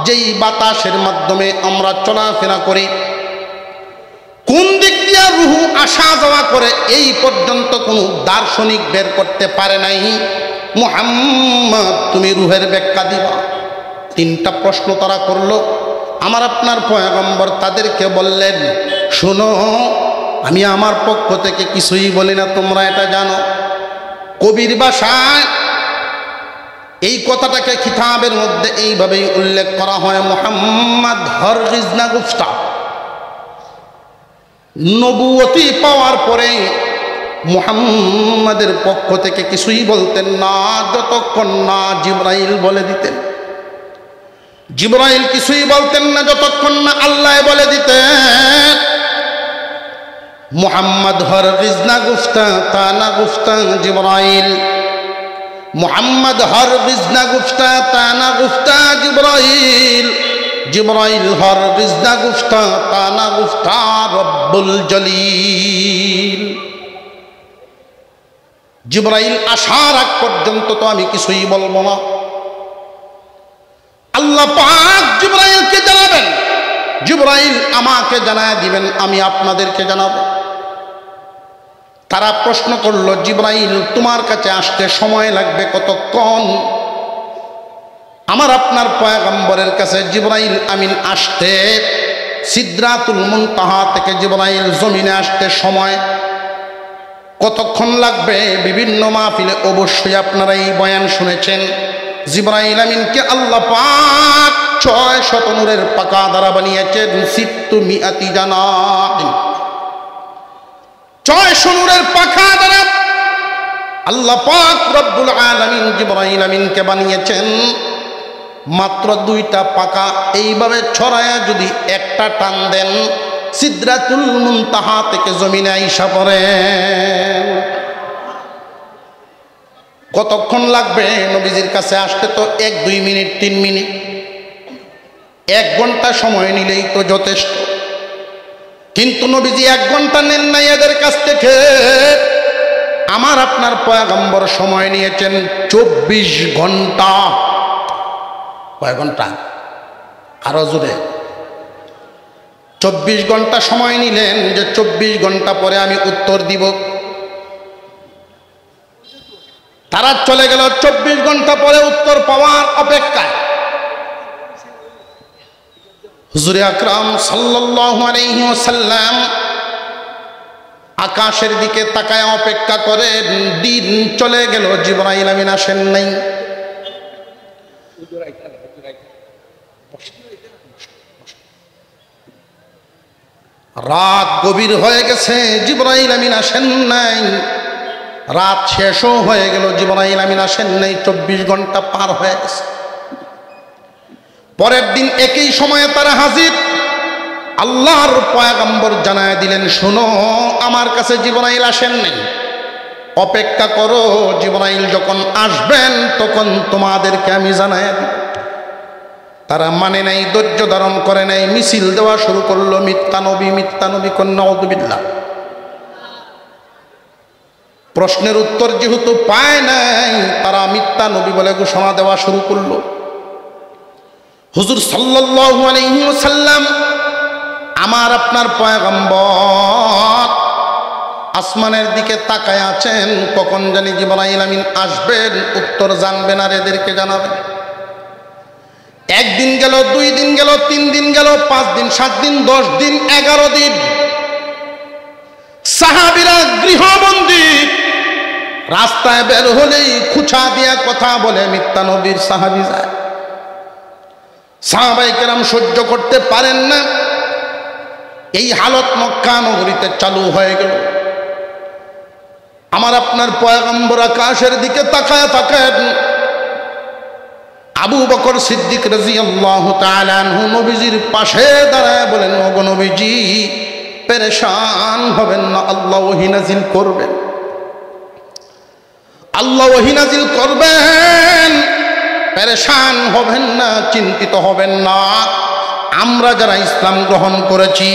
যেই বাতাসের মাধ্যমে আমরা চলাফেরা করি, কোন দিক দিয়ে রুহু আসা যাওয়া করে এই পর্যন্ত কোনো দার্শনিক বের করতে পারে নাই। মুহাম্মদ তুমি রুহের ব্যাখ্যা দিবা। 3টা প্রশ্ন তারা করলো। আমার আপনার পয়গম্বর তাদেরকে বললেন, শোনো, আমি আমার পক্ষ থেকে কিছুই বলি না, তোমরা এটা জানো। কবির ভাষায় এই কথাটাকে কিতাবের মধ্যে এইভাবেই উল্লেখ করা হয়, মুহাম্মদ হরগিজ না গুফতা। নবুয়তি পাওয়ার পরে মুহাম্মাদের পক্ষ থেকে কিছুই বলতেন না যতক্ষণ না জিবরাইল বলে দিতেন। জিবরাইল কিছুই বলতেন না যতক্ষণ না আল্লাহ বলে দিতেন। মুহাম্মদ হরগিজ না গুফতা তা না গুফতা জিবরাইল। মুহাম্মদ হরগিজ না গুফতা তা না গুফতা জিবরাইল। জিবরাইল হরগিজ না গুফতা তা না গুফতা রব্বুল জলিল। জিবরাইল আসার আগ পর্যন্ত তো আমি কিছুই বলবো না। আল্লাহ পাক জিবরাইলকে জানাবেন, জিবরাইল আমাকে জানায় দিবেন, আমি আপনাদেরকে জানাবো। তারা প্রশ্ন করলো, জিবরাইল তোমার কাছে আসতে সময় লাগবে কতক্ষণ? আমার আপনার পয়গম্বরের কাছে জিবরাইল আমিন আসতে, সিদরাতুল মুনতাহা থেকে জিবরাইল জমিনে আসতে সময় কতক্ষণ লাগবে? বিভিন্ন মাহফিলে অবশ্যই আপনারা এই বয়ান শুনেছেন। জিবরাইল আমিনকে আল্লাহ পাক 600 নূরের পাকা দ্বারা বানিয়েছেন, 600 জানাহ। নূরের পাখা দ্বারা আল্লাহ পাক রব্বুল আলামিন জিবরাইল আমিনকে বানিয়েছেন। মাত্র 2টা পাখা এইভাবে ছড়ায়া যদি একটা টান দেন, সিদরাতুল মুনতাহা থেকে জমিনে আইসা পড়ে। কতক্ষণ লাগবে নবীজির কাছে আসতে? তো 1-2 মিনিট 3 মিনিট, 1 ঘন্টা সময় নিলেই তো যথেষ্ট। কিন্তু নবীজি 1 ঘন্টা নেন নাই এদের কাছ থেকে। আমার আপনার পয়গম্বর সময় নিয়েছেন 24 ঘন্টা। কয় ঘন্টা? আরো জোরে। 24 ঘন্টা সময় নিলেন যে 24 ঘন্টা পরে আমি উত্তর দিব। তারা চলে গেল 24 ঘন্টা পরে উত্তর পাওয়ার অপেক্ষায়। হুজুর আকরাম সাল্লাল্লাহু আলাইহি ওয়াসাল্লাম আকাশের দিকে তাকায় অপেক্ষা করে। দিন চলে গেল, জিবরাইল আমিন আসেন নাই। রাত গভীর হয়ে গেছে, জিবরাইল আমিন আসেন নাই। রাত শেষও হয়ে গেল, জিবরাইল আমিন আসেন নাই। 24 ঘন্টা পার হয়ে গেছে। পরের দিন একই সময়ে তারা হাজির। আল্লাহর পয়গম্বর জানায় দিলেন, শোনো, আমার কাছে জিবরাইল আসেন নাই, অপেক্ষা করো, জিবরাইল যখন আসবেন তখন তোমাদেরকে আমি জানায় দিব। তারা মানে নাই, ধৈর্য ধারণ করে নাই, মিছিল দেওয়া শুরু করলো, মিথ্যা নবী কন্যা উযবিল্লাহ। প্রশ্নের উত্তর যেহেতু পায় নাই, তারা মিথ্যা নবী বলে ঘোষণা দেওয়া শুরু করলো। হুজুর সাল্লাল্লাহু আলাইহি ওয়াসাল্লাম আমার আপনার পয়গম্বর আসমানের দিকে তাকায় আছেন, কখন জানি জিবরাইল আমিন আসবেন, উত্তর জানবেন আর এদেরকে জানাবেন। 1 দিন গেল, 2 দিন গেল, 3 দিন গেল, 5 দিন, 7 দিন, 10 দিন, 11 দিন। সাহাবীরা গৃহবন্দী, রাস্তায় বের হলেই খুঁচা দিয়া কথা বলে মিথ্যা নবীর সাহাবী যায়। সাহাবায়ে কেরাম সহ্য করতে পারেন না। এই হালত মক্কা নগরীতে চালু হয়ে গেল। আমার আপনার পয়গম্বর আকাশের দিকে তাকায় থাকেন। আবু বকর সিদ্দিক রাদিয়াল্লাহু তাআলা আনহু নবীজির পাশে দাঁড়ায় বলেন, ওগো নবীজি, পেরেশান হবেন না, আল্লাহ ওহী নাজিল করবেন, আল্লাহ ওহী নাজিল করবেন, পেরেশান হবেন না, চিন্তিত হবেন না। আমরা যারা ইসলাম গ্রহণ করেছি,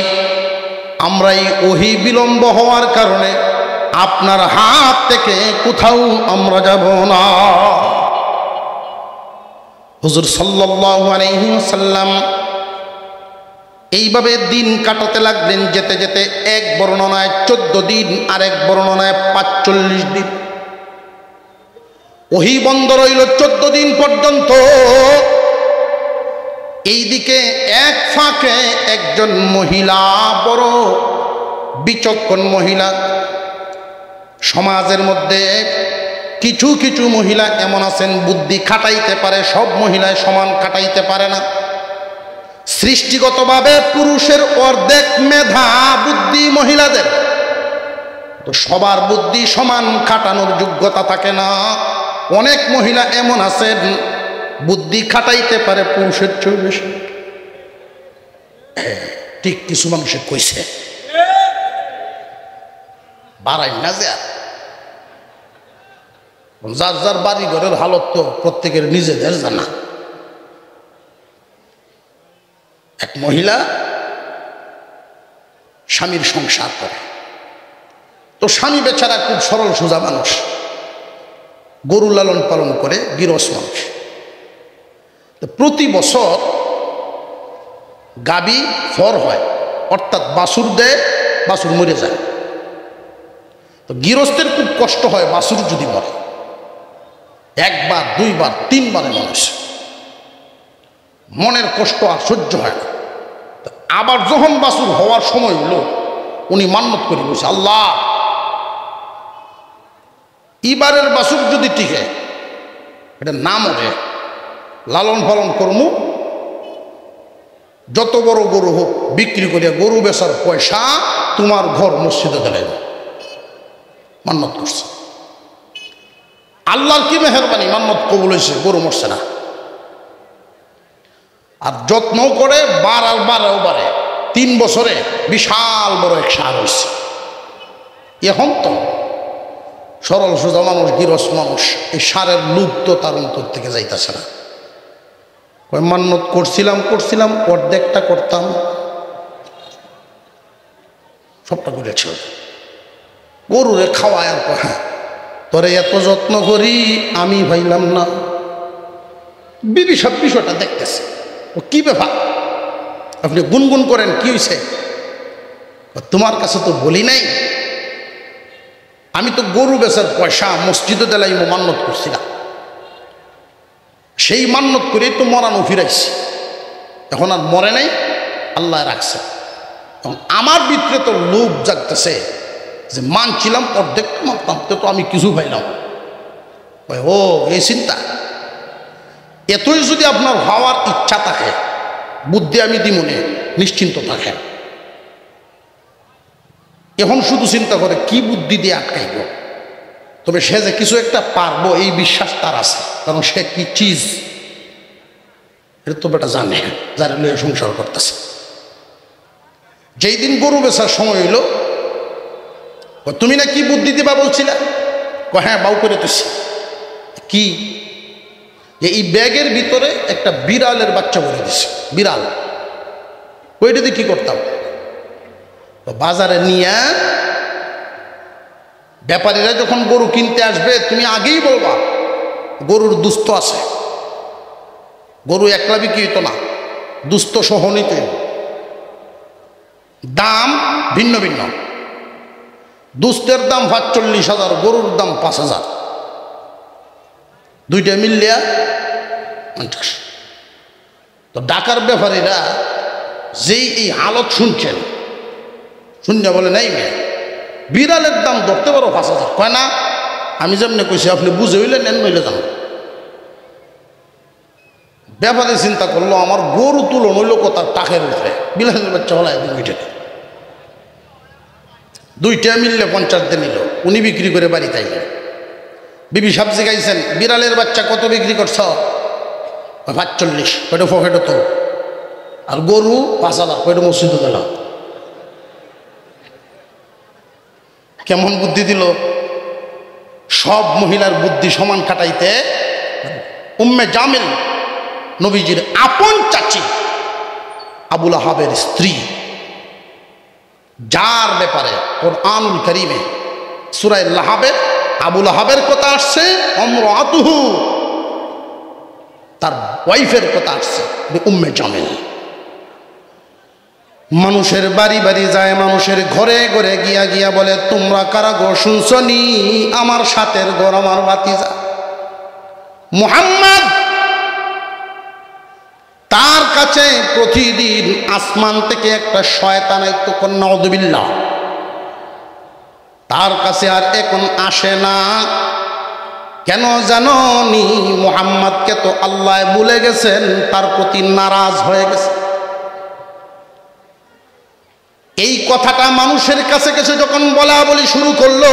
আমরা এই ওহী বিলম্ব হওয়ার কারণে আপনার হাত থেকে কোথাও আমরা যাব না। হুজুর সাল্লাল্লাহু আলাইহি ওয়াসাল্লাম এইভাবে দিন কাটাতে লাগলেন। যেতে যেতে এক বর্ণনায় 14 দিন, আর এক বর্ণনায় 45 দিন। ওহী বন্ধ রইল 14 দিন পর্যন্ত। এইদিকে এক ফাঁকে একজন মহিলা, বড় বিচক্ষণ মহিলা। সমাজের মধ্যে কিছু কিছু মহিলা এমন আছেন বুদ্ধি খাটাইতে পারে, সব মহিলায় সমান খাটাইতে পারে না। সৃষ্টিগতভাবে পুরুষের অর্ধেক মেধা বুদ্ধি মহিলাদের, তো সবার বুদ্ধি সমান খাটানোর যোগ্যতা থাকে না। অনেক মহিলা এমন আছেন বুদ্ধি খাটাইতে পারে পুরুষের চেয়ে বেশি। ঠিক কিছু মানুষে কইছে, বাড়াই না যে। যার যার বাড়ি ঘরের হালত তো প্রত্যেকের নিজেদের জানা। এক মহিলা স্বামীর সংসার করে, তো স্বামী বেচারা খুব সরল সোজা মানুষ, গরু লালন পালন করে, গৃহস্থ মানুষ। তো প্রতি বছর গাবি ফর হয়, অর্থাৎ বাছুর দেয়, বাছুর মরে যায়। তো গৃহস্থের খুব কষ্ট হয় বাছুর যদি মরে, 1 বার 2 বার 3 বারে মানুষ মনের কষ্ট আর সহ্য হয় না। আবার যখন বাছুর হওয়ার সময় হলো, উনি মান্যত করে বলছে, আল্লাহ, এবারের বাছুর যদি টিকে, এটা না মরে, লালন পালন করমু, যত বড় গরু হোক বিক্রি করিয়া গরু বেচার পয়সা তোমার ঘর মসজিদে দিলেন। মান্নত করছে। আল্লাহর কি মেহেরবানি, মান্নত কবুল হয়েছে, গরু মরছে না। আর যত্ন করে বারেও বারে 3 বছরে বিশাল বড় এক সার হয়েছে। এখন তো সরল সোজা মানুষ, গিরস মানুষ, এই সারের লুপ তো তার অন্তর থেকে যাইতেছে না। মান্নত করছিলাম অর্ধেকটা করতাম, সবটা করেছিল। গরুরে খাওয়ায় আর হ্যাঁ তোরে এত যত্ন করি আমি ভাইলাম না। বিবি সব বিষয়টা দেখতেছে, ও কি ব্যাপার, আপনি গুনগুন করেন, কি হয়েছে? তোমার কাছে তো বলি নাই, আমি তো গরু বেচার পয়সা মসজিদে দেলাই মান্নত করছিলাম, সেই মান্নত করেই তো মরানো ফিরাইছি, এখন আর মরে নাই, আল্লাহ রাখছে। এখন আমার ভিতরে তো লোভ জাগতেছে যে মানছিলাম অর্ধেক মানতাম, তো আমি কিছু পাইলাম। ও এই চিন্তা, এতই যদি আপনার হওয়ার ইচ্ছা থাকে, বুদ্ধি আমি দি মনে নিশ্চিন্ত থাকেন। এখন শুধু চিন্তা করে কি বুদ্ধি দিয়ে আটকাইব, তবে সে যে কিছু একটা পারবো এই বিশ্বাস তার আছে, কারণ সে কি চিজ এটা তো বেটা জানে, যারা লইয়া সংসার করতেছে। যেই দিন গরু বেচার সময় হইল, তুমি না কি বুদ্ধি দিবা বলছিলে? হ্যাঁ বাউ করে তুছি। কি? যে এই ব্যাগের ভিতরে একটা বিড়ালের বাচ্চা ভরে দিছে, বিড়াল। ওইটা দিয়ে কি করতাম? বাজারে নিয়ে ব্যাপারীরা যখন গরু কিনতে আসবে, তুমি আগেই বলবা গরুর দুস্থ আছে, গরু একলা বিক্রি হইতো না, দুস্থ সহ নিতে, দাম ভিন্ন ভিন্ন। দুস্থের দাম ৪৫,০০০, গরুর দাম ৫,০০০, দুইটা মিললিয়া ৫০। তো ঢাকার ব্যাপারীরা যেই এই হালত শুনছেন, শুনে বলে নাই মেয়ে বিড়ালের দাম ধরতে পারো ৫,০০০, কয় না আমি যেমনি কইছি আপনি বুঝে হইলে নেন, নইলে যান। ব্যাপারে চিন্তা করলো আমার গরু তুলো নইল কোথার টাকের উঠে, বিড়ালের বাচ্চা হলো একদিন উঠে, দুইটা মিললে ৫০ দিয়ে নিল, উনি বিক্রি করে বাড়ি তাইলেন। বিবি সবজি গাইছেন, বিড়ালের বাচ্চা কত বিক্রি করছ? ৪৫, কয়টা পকেটে তো, আর গরু ৫,০০০, কয়টা মসজিদে দিল। কেমন বুদ্ধি দিল? সব মহিলার বুদ্ধি সমান কাটাইতে উম্মে জামিল, নবীজির আপন চাচি, আবু লাহাবের স্ত্রী, যার ব্যাপারে কুরআনুল কারীমে সূরা লাহাবে আবু লাহাবের কথা আসছে, ইমরাতুহু তার ওয়াইফের কথা আসছে, উম্মে জামিল। মানুষের বাড়ি বাড়ি যায়, মানুষের ঘরে ঘরে গিয়া গিয়া বলে তোমরা কারা গো শুনছনি আমার সাথের ঘর আমার ভাতিজা মুহাম্মদ, তার কাছে প্রতিদিন আসমান থেকে একটা শয়তান আইতো, নাউযুবিল্লাহ, তার কাছে আর এখন আসে না। কেন জানো নি? মুহাম্মদকে তো আল্লাহ ভুলে গেছেন, তার প্রতি নারাজ হয়ে গেছে। এই কথাটা মানুষের কাছে কাছে যখন বলা বলি শুরু করলো,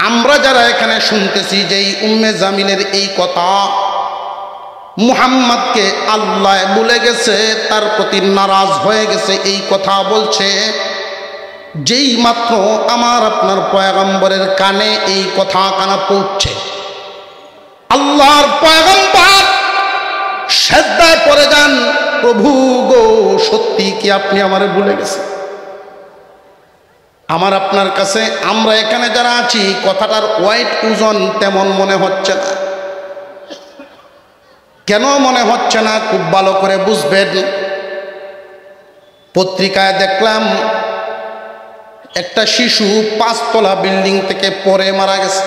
আমরা যারা এখানে শুনতেছি যে এই উম্মে জামিলের এই কথা, মুহাম্মদকে আল্লাহ ভুলে গেছে, তার প্রতি নারাজ হয়ে গেছে, এই কথা বলছে। যেই মাত্র আমার আপনার পয়গম্বরের কানে এই কথা কানা পৌঁছছে, আল্লাহর পয়গম্বর সিজদায় পড়ে যান, প্রভু গো সত্যি কি আপনি আমারে ভুলে গেছেন? আমার আপনার কাছে, আমরা এখানে যারা আছি, কথাটার ওয়েট ওজন তেমন মনে হচ্ছে না। কেন মনে হচ্ছে না? খুব ভালো করে বুঝবেন। পত্রিকায় দেখলাম একটা শিশু ৫ তলা বিল্ডিং থেকে পড়ে মারা গেছে।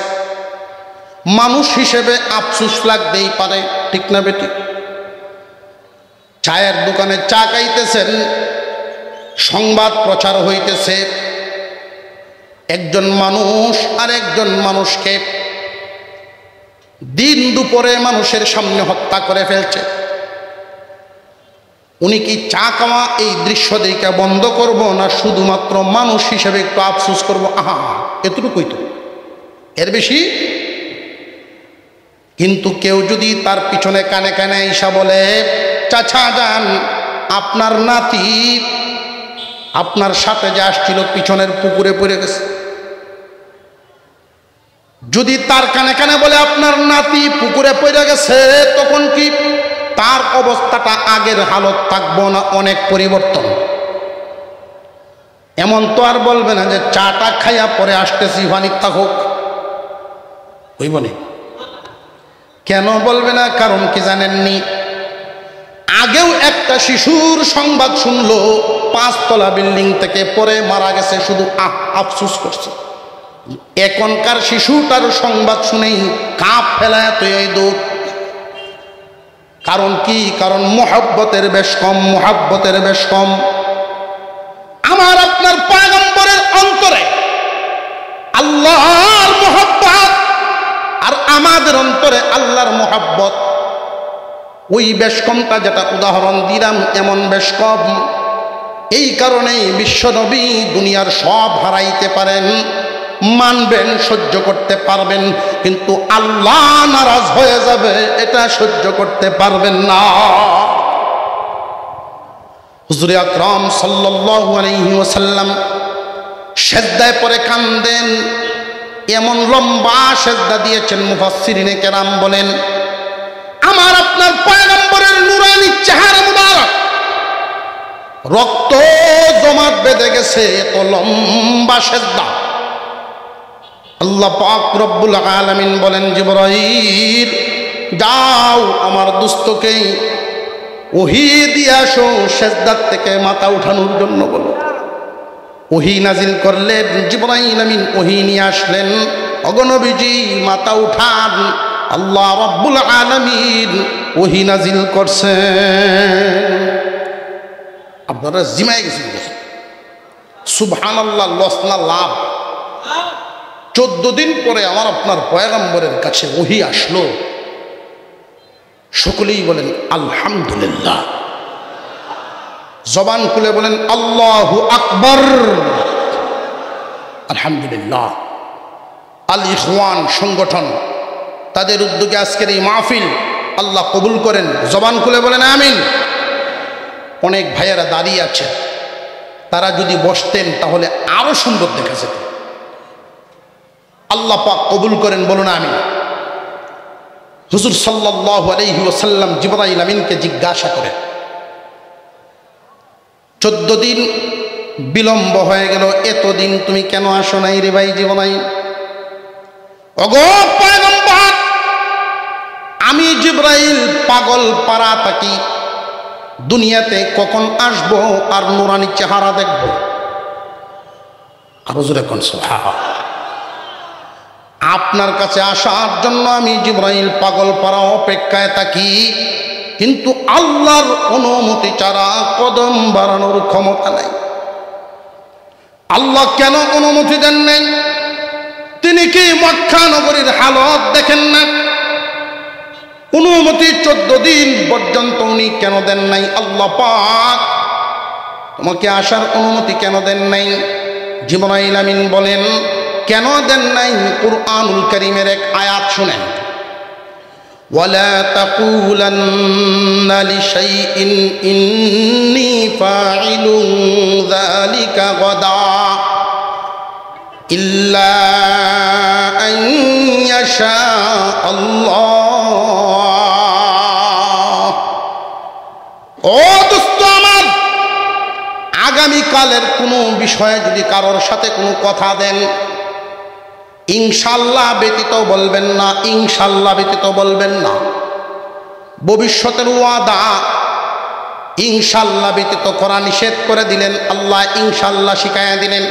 মানুষ হিসেবে আফসোস লাগতেই পারে, ঠিক না বেটি? চায়ের দোকানে চা খাইতেছেন, সংবাদ প্রচার হইতেছে, একজন মানুষ আর একজন মানুষকে দিন দুপুরে মানুষের সামনে হত্যা করে ফেলছে। উনি কি চা খাওয়া এই দৃশ্য দেখে বন্ধ করব, না শুধুমাত্র মানুষ হিসেবে একটু আফসোস করব, আহা এতটুকুই তো, এর বেশি? কিন্তু কেউ যদি তার পিছনে কানে কানে ঈশা বলে, চাচা যান, আপনার নাতি আপনার সাথে যে আসছিল পিছনের পুকুরে পড়ে গেছে, যদি তার কানে কানে বলে আপনার নাতি পুকুরে পড়ে গেছে, তখন কি তার অবস্থাটা আগের হালত থাকবো না অনেক পরিবর্তন? এমন তো আর বলবে না যে চাটা খাইয়া পরে আসতেছি ভানিক থাকুক, ওই বলে কেন বলবে না? কারণ কি জানেননি? আগেও একটা শিশুর সংবাদ শুনলো 5 তলা বিল্ডিং থেকে পরে মারা গেছে, শুধু আফসোস করছে। এখনকার শিশুটার সংবাদ শুনেই কাঁপ ফেলায় তো এই দৌড়। কারণ কি? কারণ মোহাব্বতের বেশ কম, মোহাব্বতের বেশ কম। আমার আপনার পয়গম্বরের অন্তরে আল্লাহর মোহাব্বত আর আমাদের অন্তরে আল্লাহর মোহাব্বত, ওই বেশ কমটা যেটা উদাহরণ দিলাম, এমন বেশ কম। এই কারণেই বিশ্বনবী দুনিয়ার সব হারাইতে পারেন, মানবেন, সহ্য করতে পারবেন, কিন্তু আল্লাহ নারাজ হয়ে যাবে এটা সহ্য করতে পারবেন না। হুজুর আকরাম সাল্লাল্লাহু আলাইহি ওয়াসাল্লাম সেজদায় পড়ে কান্দেন, এমন লম্বা সেজদা দিয়েছেন মুফাসসিরিনে কেরাম বলেন, আমার আপনার পয়গম্বরের নূরানী চেহারা মুবারক রক্ত জমাট বেঁধে গেছে, এত লম্বা সেজদা। আল্লাহ পাক রব্বুল আলামিন বলেন, জিবরাইল যাও আমার দোস্তকে ওহী দিয়ে আসো, সেজদার থেকে মাথা উঠানোর জন্য বলো। ওহী নাজিল করলেন, জিবরাইল আমিন ওহী নিয়ে আসলেন, ওগো নবীজি মাথা উঠান, আল্লাহ রব্বুল আলামিন ওহী নাজিল করছেন। আপনারা জিমায় গেছেন, সুবহানাল্লাহ, লস না লাভ? 14 দিন পরে আমার আপনার পয়গম্বরের কাছে ওহী আসলো, সকলেই বলেন আলহামদুলিল্লাহ, জবান খুলে বলেন আল্লাহু আকবার, আলহামদুলিল্লাহ। আল ইখওয়ান সংগঠন, তাদের উদ্যোগে আজকের এই মাহফিল আল্লাহ কবুল করেন, জবান খুলে বলেন আমিন। অনেক ভাইয়েরা দাঁড়িয়ে আছে, তারা যদি বসতেন তাহলে আরো সুন্দর দেখা যেত। আল্লাহ পাক কবুল করেন, বলুন আমিন। হুজুর সাল্লাল্লাহু আলাইহি ওয়াসাল্লাম জিবরাইল আমিনকে জিজ্ঞাসা করেন, 14 দিন বিলম্ব হয়ে গেল, এতদিন তুমি কেন আসো নাই রে ভাই জিবরাইল? ওগো পয়গম্বর, আমি জিবরাইল পাগল পারা থাকি, দুনিয়াতে কখন আসবো আর নূরানি চেহারা দেখব? আরো জোরে কোন সুবহানাল্লাহ। আপনার কাছে আসার জন্য আমি জিবরাইল পাগল পারা অপেক্ষায় থাকি, কিন্তু আল্লাহর অনুমতি ছাড়া কদম বাড়ানোর ক্ষমতা নাই। আল্লাহ কেন অনুমতি দেন নাই? তিনি কি মক্কা নগরীর হালত দেখেন না? অনুমতি 14 দিন পর্যন্ত উনি কেন দেন নাই? আল্লাহ পাক তোমাকে আসার অনুমতি কেন দেন নাই? জিবরাইল আমিন বলেন, কেন দেন নাই? কুরআনুল কারীমের এক আয়াত শুনেন, ওয়ালা তাকুলান্না লিশাইইন ইন্নী ফাইলুন যালিকা গাদা ইল্লা আন ইয়াশা আল্লাহ। ও দোস্ত আমার, আগামীকালের কোনো বিষয়ে যদি কারোর সাথে কোনো কথা দেন, ইনশাআল্লাহ ব্যতীত বলবেন না, ইনশাআল্লাহ ব্যতীত বলবেন না। ভবিষ্যতের ওয়াদা ইনশাআল্লাহ ব্যতীত করা নিষেধ করে দিলেন, আল্লাহ ইনশাআল্লাহ শিখাইয়া দিলেন।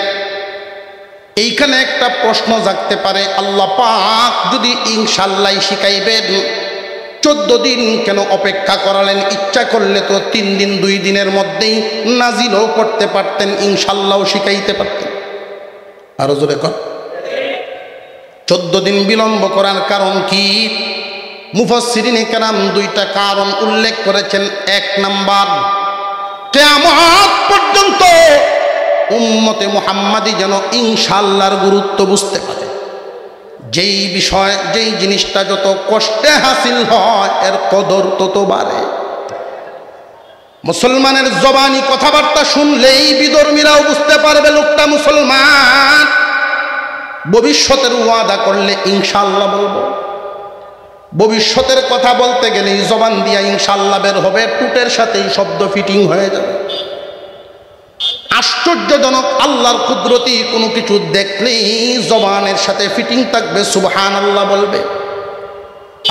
এইখানে একটা প্রশ্ন জাগতে পারে, আল্লাহ পাক যদি ইনশাআল্লাহ শিখাইবেন, 14 দিন কেন অপেক্ষা করালেন? ইচ্ছা করলে তো 3 দিন 2 দিনের মধ্যেই নাজিলও করতে পারতেন, ইনশাআল্লাহও শিখাইতে পারতেন। আরো জোরে কর। 14 দিন বিলম্ব করার কারণ কি? মুফাসসিরিনে কেরাম 2টা কারণ উল্লেখ করেছেন। 1 নাম্বার, কিয়ামত পর্যন্ত উম্মতে মুহাম্মাদি যেন ইনশাআল্লাহর গুরুত্ব বুঝতে পারে। যেই বিষয়, যেই জিনিসটা যত কষ্টে হাসিল হয় এর কদর তত বাড়ে। মুসলমানের জবানি কথাবার্তা শুনলেই বিধর্মীরাও বুঝতে পারবে লোকটা মুসলমান। ভবিষ্যতের ওয়াদা করলে ইনশাআল্লাহ বলবো, ভবিষ্যতের কথা বলতে গেলেই জবান দিয়া ইনশাআল্লাহ বের হবে, টুটের সাথেই শব্দ ফিটিং হয়ে যাবে। আশ্চর্যজনক আল্লাহর কুদরতি কোনো কিছু দেখলেই জবানের সাথে ফিটিং থাকবে, সুবহানাল্লাহ বলবে,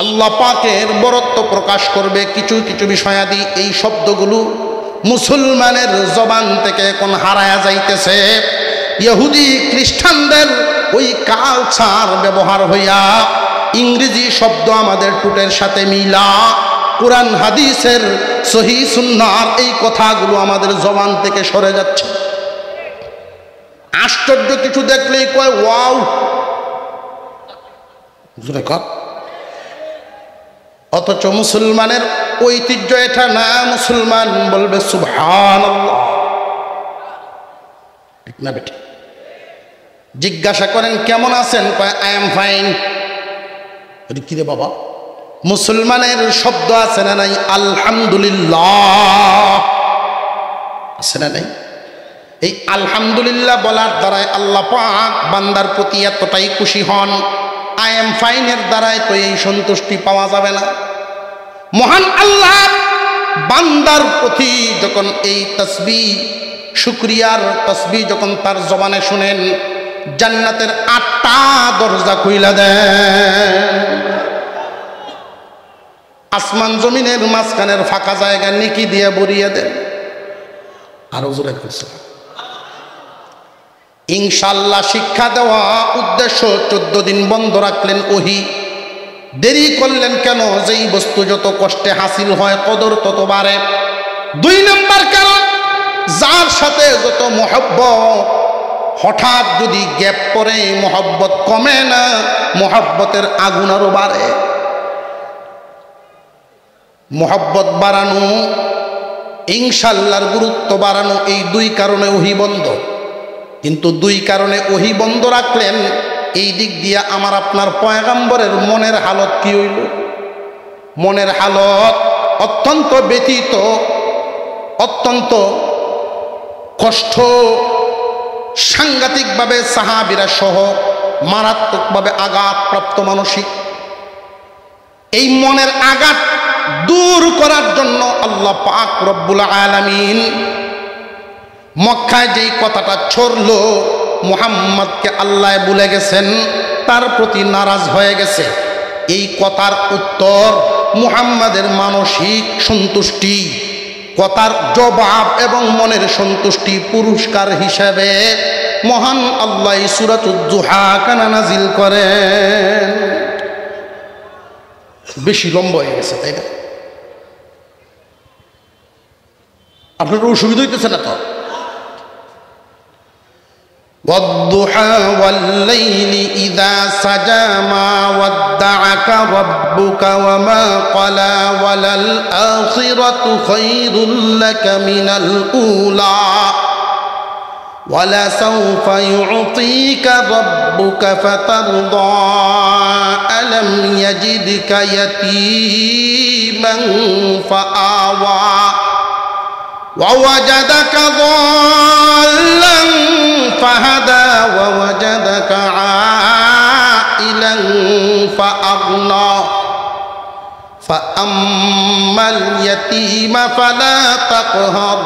আল্লাহ পাকের বরত্ব প্রকাশ করবে। কিছু কিছু বিষয়াদি এই শব্দগুলো মুসলমানের জবান থেকে এখন হারায়া যাইতেছে। ইহুদি খ্রিস্টানদের ওই কালচার ব্যবহার হইয়া ইংরেজি শব্দ আমাদের টুটের সাথে মিলা, কোরআন হাদিসের সহিহ সুন্নাহর এই কথাগুলো আমাদের জবান থেকে সরে যাচ্ছে। আশ্চর্য কিছু দেখলেই কয় ওয়াও, অথচ মুসলমানের ঐতিহ্য এটা না। মুসলমান বলবে সুবহানাল্লাহ, ঠিক না বেটি? জিজ্ঞাসা করেন কেমন আছেন, কয় আই এম ফাইন। কি রে বাবা, মুসলমানের শব্দ আছে না নাই? আলহামদুলিল্লাহ আছে না নাই? এই আলহামদুলিল্লাহ বলার দ্বারাই আল্লাহ পাক বান্দার প্রতি এতটাই খুশি হন। আই এম ফাইনের দ্বারাই তো এই সন্তুষ্টি পাওয়া যাবে না। মহান আল্লাহ বান্দার প্রতি যখন এই তাসবিহ, শুকরিয়ার তাসবিহ যখন তার জবানে শুনেন, জান্নাতের 8টা দরজা খুইলা দেন। আসমান জমিনের মাঝখানের ফাঁকা জায়গা নেকি দিয়ে ভরিয়ে দেন। আরো জোরে করছে ইনশাআল্লাহ। শিক্ষা দেওয়া উদ্দেশ্য, 14 দিন বন্ধ রাখলেন ওহী, দেরি করলেন কেন? যেই বস্তু যত কষ্টে হাসিল হয় কদর তত বাড়ে। 2 নম্বর কারণ, যার সাথে যত মহব্বত, হঠাৎ যদি গ্যাপ পড়ে মহব্বত কমে না, মহব্বতের আগুন আরো বাড়ে। মহব্বত বাড়ানো, ইনশাআল্লাহর গুরুত্ব বাড়ানো, এই 2 কারণে ওহী বন্ধ। কিন্তু 2 কারণে ওহী বন্ধ রাখলেন, এই দিক দিয়ে আমার আপনার পয়গম্বরের মনের হালত কি হইল? মনের হালত অত্যন্ত ব্যথিত, অত্যন্ত কষ্ট, সাংঘাতিকভাবে সাহাবীরা সহ মারাত্মকভাবে আঘাতপ্রাপ্ত মানসিক। এই মনের আঘাত দূর করার জন্য আল্লাহ পাক রব্বুল আলামিন মক্কায় যেই কথাটা ছড়ল, মুহাম্মদকে আল্লাহ ভুলে গেছেন, তার প্রতি নারাজ হয়ে গেছে। এই কথার উত্তর মুহাম্মাদের মানসিক সন্তুষ্টি, কথার জবাব এবং মনের সন্তুষ্টি পুরস্কার হিসেবে মহান আল্লাহ সূরাতুজ জুহা কানা নাজিল করেন। বেশি লম্বা হয়ে গেছে তাই না? আপনার অসুবিধা হইতেছে না তো? والضحى والليل إذا سجى ما ودعك ربك وما قلى وللآخرة خير لك من الأولى ولسوف يعطيك ربك فترضى ألم يجدك يتيما فآوى ووجدك ضالا فهدى ووجدك عائلا فأغنى فأما اليتيم فلا تقهر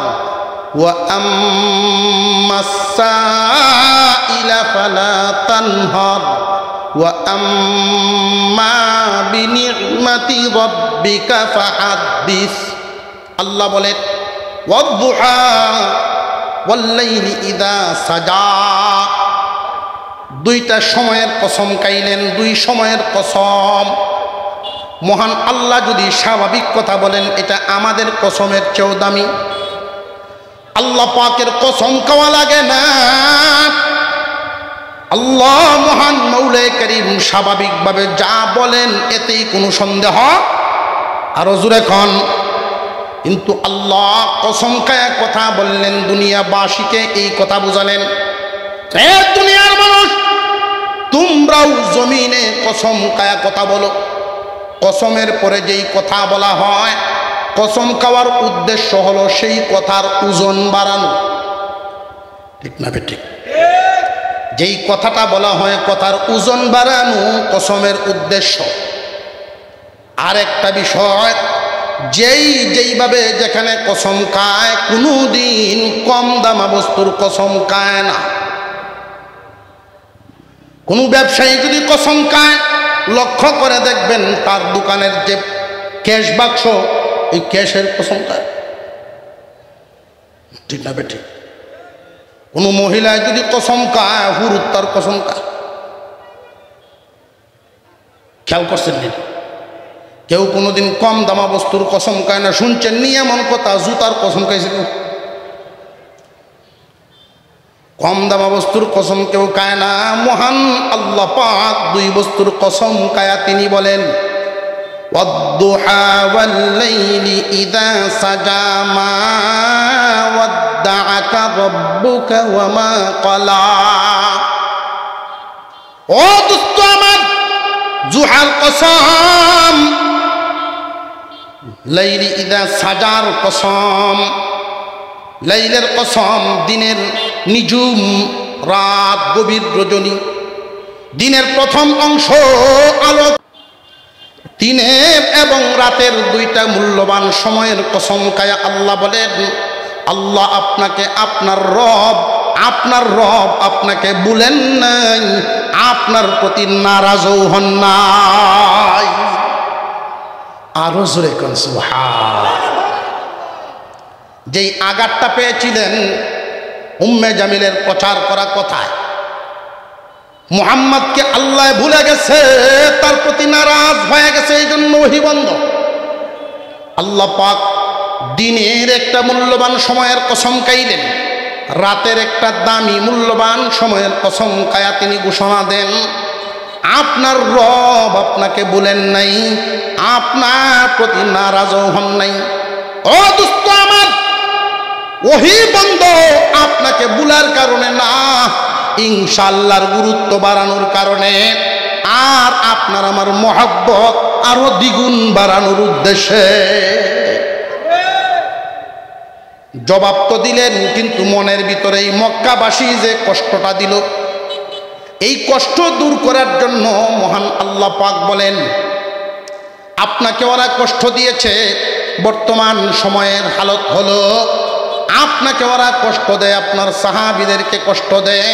وأما السائل فلا تنهر وأما بنعمة ربك فحدث الله বলেন والضحى والليل إذا سجى দুইটা সময়ের কসম খাইলেন, 2 সময়ের কসম। মহান আল্লাহ যদি স্বাভাবিক কথা বলেন, এটা আমাদের কসমের চেয়েও দামি। আল্লাহ পাকের কসম খাওয়া লাগে না। আল্লাহ মহান মৌলা করিম স্বাভাবিকভাবে যা বলেন এতেই কোনো সন্দেহ। আরো জোরে কোন কিন্তু আল্লাহ কসম খায়া কথা বললেন, দুনিয়াবাসীকে এই কথা বুঝালেন, এ দুনিয়ার মানুষ, তোমরাও জমিনে কসম খায়া কথা বলো। কসমের পরে যেই কথা বলা হয়, কসম খাওয়ার উদ্দেশ্য হলো সেই কথার ওজন বাড়ানো, ঠিক না ঠিক? যেই কথাটা বলা হয় কথার ওজন বাড়ানো কসমের উদ্দেশ্য। আর একটা বিষয়, যেইভাবে যেখানে কসম খায় কোনোদিন কম দামা বস্তুর কসম খায় না। কোনো ব্যবসায়ী যদি কসম খায়, লক্ষ্য করে দেখবেন তার দোকানের যে ক্যাশ বাক্স, এই ক্যাশের কসম খায়, ঠিক না ঠিক? কোনো মহিলায় যদি কসম খায়, হুরুত তার কসম খায়। খেয়াল করছেন নি? কেউ কোনোদিন কম দামা বস্তুর কসম খায় না। শুনছেন নি এমন কথা? জুতার কসম খাইছিল। কম দামা বস্তুর কসম কেউ খায় না। মহান আল্লাহ পাক দুই বস্তুর কসম খায়া তিনি বলেন, ওয়াদ-দুহা ওয়াল-লাইলি ইযা সাজা মা ওয়াদ্দাআকা রাব্বুকা ওয়া মা ক্বালা। ও দোস্ত আমার, জুহার কসম, লাইলি ইযা সাজার কসম, লাইলের কসম, দিনের নিঝুম রাত, গভীর রজনী, দিনের প্রথম অংশ আলো, দিনের এবং রাতের দুইটা মূল্যবান সময়ের কসম খায়া আল্লাহ বলেন, আল্লাহ আপনাকে আপনার রব আপনাকে বলেন নাই, আপনার প্রতি নারাজও হন নাই। আরো জোরে কোন সুবহান। যেই আঘাতটা পেয়েছিলেন উম্মে জামিলের প্রচার করা কথায়, মুহাম্মদকে আল্লাহ ভুলে গেছে, তার প্রতি নারাজ হয়ে গেছে, এই জন্য ওহী বন্ধ। আল্লাহ পাক দিনের একটা মূল্যবান সময়ের কসম খাইলেন, রাতের একটা দামি মূল্যবান সময়ের কসম খায়া তিনি ঘোষণা দেন, আপনার রব আপনাকে বলেন নাই, আপনার প্রতি নারাজও হন নাই। ও দোস্ত আমার, ওহী বন্ধ আপনাকে বুলার কারণে না, ইনশাআল্লাহর গুরুত্ব বাড়ানোর কারণে, আর আপনার আমার মহব্বত আরো দ্বিগুণ বাড়ানোর উদ্দেশ্যে। জবাব তো দিলেন, কিন্তু মনের ভিতরে এই মক্কাবাসী যে কষ্টটা দিল, এই কষ্ট দূর করার জন্য মহান আল্লাহ পাক বলেন, আপনাকে ওরা কষ্ট দিয়েছে, বর্তমান সময়ের হালত হলো আপনাকে ওরা কষ্ট দেয়, আপনার সাহাবীদেরকে কষ্ট দেয়,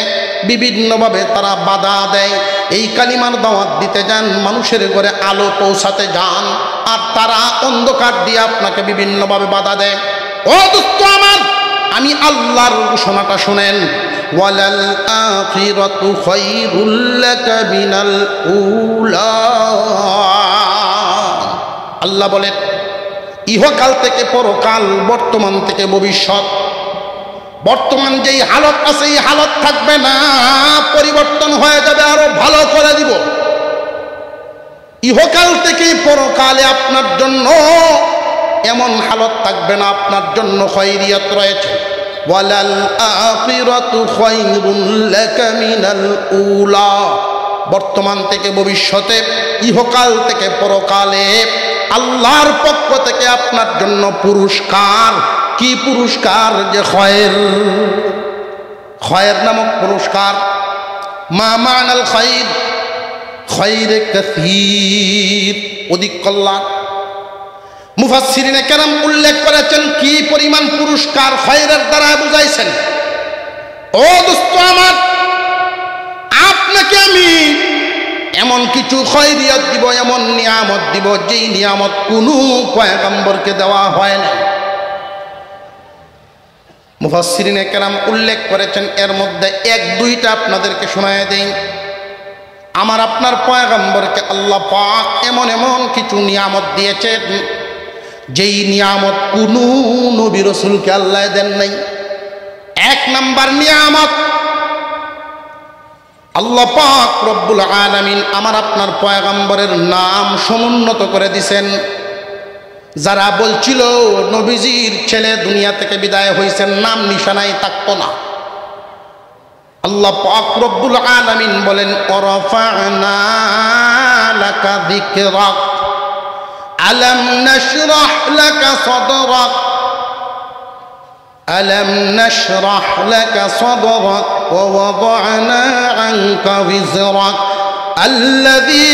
বিভিন্নভাবে তারা বাধা দেয়। এই কালিমার দাওয়াত দিতে যান, মানুষের ঘরে আলো পৌঁছাতে যান, আর তারা অন্ধকার দিয়ে আপনাকে বিভিন্নভাবে বাধা দেয়। ও দোস্ত আমার, আমি আল্লাহর ঘোষণাটা শুনেন, ওয়ালাল আখিরাতু খায়রুল লাকা মিনাল উলা। আল্লাহ বলেন, ইহকাল থেকে পরকাল, বর্তমান থেকে ভবিষ্যৎ, বর্তমান যেই হালত আছে এই হালত থাকবে না, পরিবর্তন হয়ে যাবে, আরো ভালো করে দিব। ইহকাল থেকে পরকালে আপনার জন্য এমন হালত থাকবে না, আপনার জন্য খায়রিয়াত রয়েছে। ওয়ালাল আখিরাতু খায়রুল লাকা মিনাল উলা, বর্তমান থেকে ভবিষ্যতে, ইহকাল থেকে পরকালে আল্লাহর পক্ষ থেকে আপনার জন্য পুরস্কার। কি পুরস্কার? যে খয়ের নামক পুরস্কার। মা মানাল খায়র? খয়রে কাসীর, অধিক কল্যাণ। মুফাসসিরিনে কেরাম উল্লেখ করেছেন কি পরিমাণ পুরস্কার খয়রের দ্বারা বুঝাইছেন। ও দোস্ত আমার, আপনাকে আমি এমন কিছু খয়রিয়াত দিব, এমন নিয়ামত দিব, যেই নিয়ামত কোনো পয়গম্বরকে দেওয়া হয় না। মুফাসসিরিনে কেরাম উল্লেখ করেছেন, এর মধ্যে এক দুইটা আপনাদেরকে শোনায় দেই। আমার আপনার পয়গম্বরকে আল্লাহ পাক এমন এমন কিছু নিয়ামত দিয়েছেন, যেই নিয়ামত কোনো নবী রাসূলকে আল্লাহ দেন নাই। এক নাম্বার নিয়ামত, আল্লাহ পাক রব্বুল আলামিন আমার আপনার পয়গম্বরের নাম সমুন্নত করে দিয়েছেন। যারা বলছিল নবীজির ছেলে দুনিয়া থেকে বিদায় হয়েছেন, নাম নিশানাই থাকতো না, আল্লাহ পাক রব্বুল আলামিন বলেন ওয়ারাফা'না লাকা যিকরাক আলাম নাশরাহ লাকা সাদরাক আলাম নাশরাহ লাকা সাদরাক ওয়া ওয়াদা'না আনকা বিজরাক আল্লাযী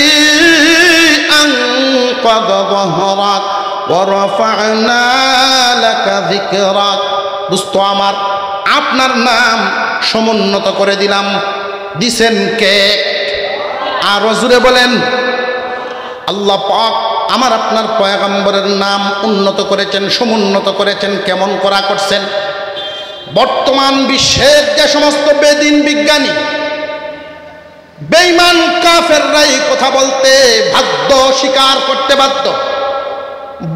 আনকাযা যহরাক ওয়া রাফা'না লাকা যিকরাক। দোস্ত আমার, আপনার নাম সমুন্নত করে দিলাম। দিছেন কে? আরো জোরে বলেন। আল্লাহ পাক আমার আপনার পয়গম্বরের নাম উন্নত করেছেন, সমুন্নত করেছেন। কেমন করা করছেন? বর্তমান বিশ্বের যে সমস্ত বেদিন বিজ্ঞানী, বেঈমান কাফেররাই কথা বলতে বাধ্য, স্বীকার করতে বাধ্য।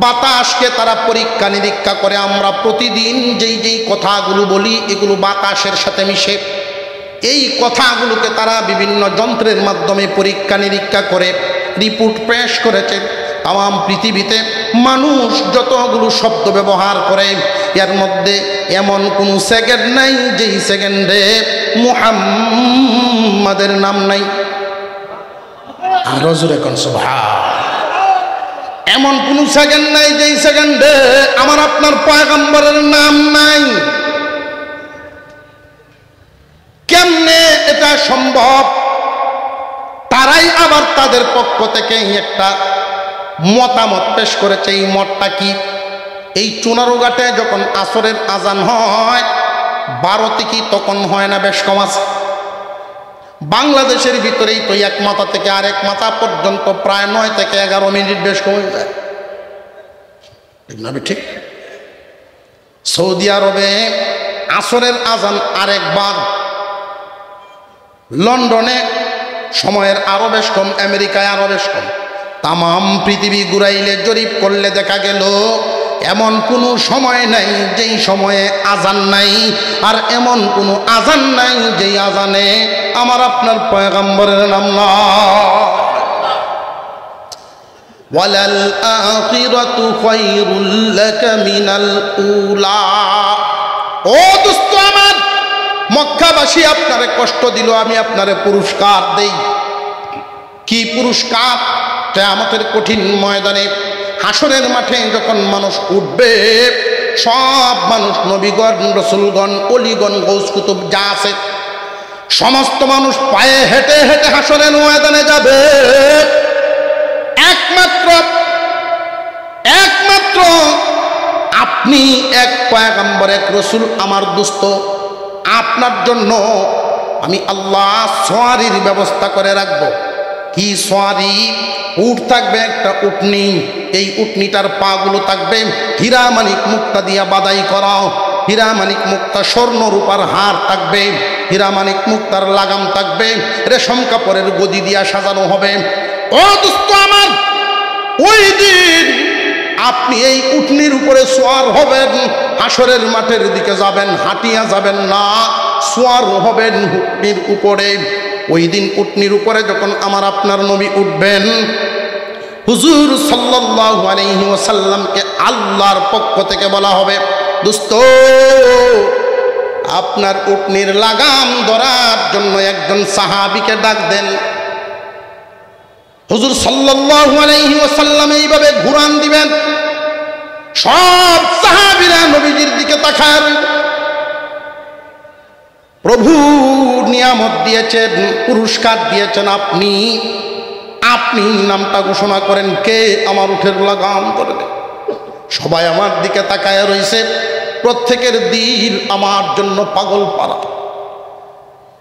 বাতাসকে তারা পরীক্ষা নিরীক্ষা করে। আমরা প্রতিদিন যেই কথাগুলো বলি এগুলো বাতাসের সাথে মিশে। এই কথাগুলোকে তারা বিভিন্ন যন্ত্রের মাধ্যমে পরীক্ষা নিরীক্ষা করে রিপোর্ট পেশ করেছে। তাম পৃথিবীতে মানুষ যতগুলো শব্দ ব্যবহার করে এর মধ্যে এমন কোনো সেকেন্ড নাই যেই সেকেন্ডে মুহাম্মাদের নাম নাই। আরো জোরে কোন সুবহান। এমন কোন সেকেন্ড নাই যেই সেকেন্ডে আমার আপনার পয়গম্বরের নাম নাই। কেমনে এটা সম্ভব? তারাই আবার তাদের পক্ষ থেকে একটা মতামত পেশ করেছে। এই মতটা কি? এই চুনারুঘাটে যখন আসরের আজান হয় 12 থেকে তখন হয় না, বেশ কম আছে। বাংলাদেশের ভিতরেই তো এক মাথা থেকে আরেক মাথা পর্যন্ত প্রায় 9 থেকে 11 মিনিট বেশ কমে যায়, ঠিক না? ঠিক। সৌদি আরবে আসরের আজান আরেকবার, লন্ডনে সময়ের আরো বেশ কম, আমেরিকায় আরো বেশ কম। তাম পৃথিবী ঘুরাইলে জরিপ করলে দেখা গেল এমন কোনো সময় নাই যেই সময়ে আজান নাই, আর এমন কোনো আজান নাই যেই আজানে আমার আপনার পয়গম্বরের নাম নয়। ওয়ালাল আখিরাতু খায়রুল লাকা মিনাল উলা। ও দোস্ত আমার, মক্কাবাসী আপনারে কষ্ট দিল, আমি আপনারে পুরস্কার দেই। কি পুরস্কার? কিয়ামতের কঠিন ময়দানে হাসরের মাঠে যখন মানুষ উঠবে, সব মানুষ, নবীগণ, রাসূলগণ, ওলিগণ, গৌস কুতুব যা আছে সমস্ত মানুষ পায়ে হেঁটে হেঁটে হাসরের ময়দানে যাবে। একমাত্র আপনি এক পয়গম্বর, এক রাসূল, আমার দোস্ত, আপনার জন্য আমি আল্লাহ সোয়ারির ব্যবস্থা করে রাখবো। কি সোয়ারি? উট থাকবে, একটা উটনি। এই উটনিটার পা গুলো থাকবে হীরা মানিক মুক্তা দিয়া বাদাই করা। হীরা মানিক মুক্তা স্বর্ণ রূপার হার থাকবে, হীরা মানিক মুক্তার লাগাম থাকবে, রেশম কাপড়ের গদি দিয়া সাজানো হবে। ও দোস্ত আমার, ওই দিন আপনি এই উটনির উপরে সোয়ার হবেন, হাসরের মাঠের দিকে যাবেন, হাঁটিয়া যাবেন না, সোয়ার হবেন উটনির উপরে। ওই দিন উটনির উপরে যখন আমার আপনার নবী উঠবেন, হুজুর সাল্লাল্লাহু আলাইহি ওয়াসাল্লামকে আল্লাহর পক্ষ থেকে বলা হবে, দোস্ত আপনার উটনির লাগাম ধরার জন্য একজন সাহাবীকে ডাক দেন। হুজুর সাল্লাল্লাহু আলাইহি ওয়াসাল্লাম এইভাবে ঘুরান দিবেন, সব সাহাবীরা নবীজির দিকে তাকায়। প্রভু নিয়ামত দিয়েছেন, পুরস্কার দিয়েছেন, আপনি নামটা ঘোষণা করেন, কে আমার উঠের লাগাম ধরে দেয়। সবাই আমার দিকে তাকায় রয়েছে, প্রত্যেকের দিল আমার জন্য পাগল পারা।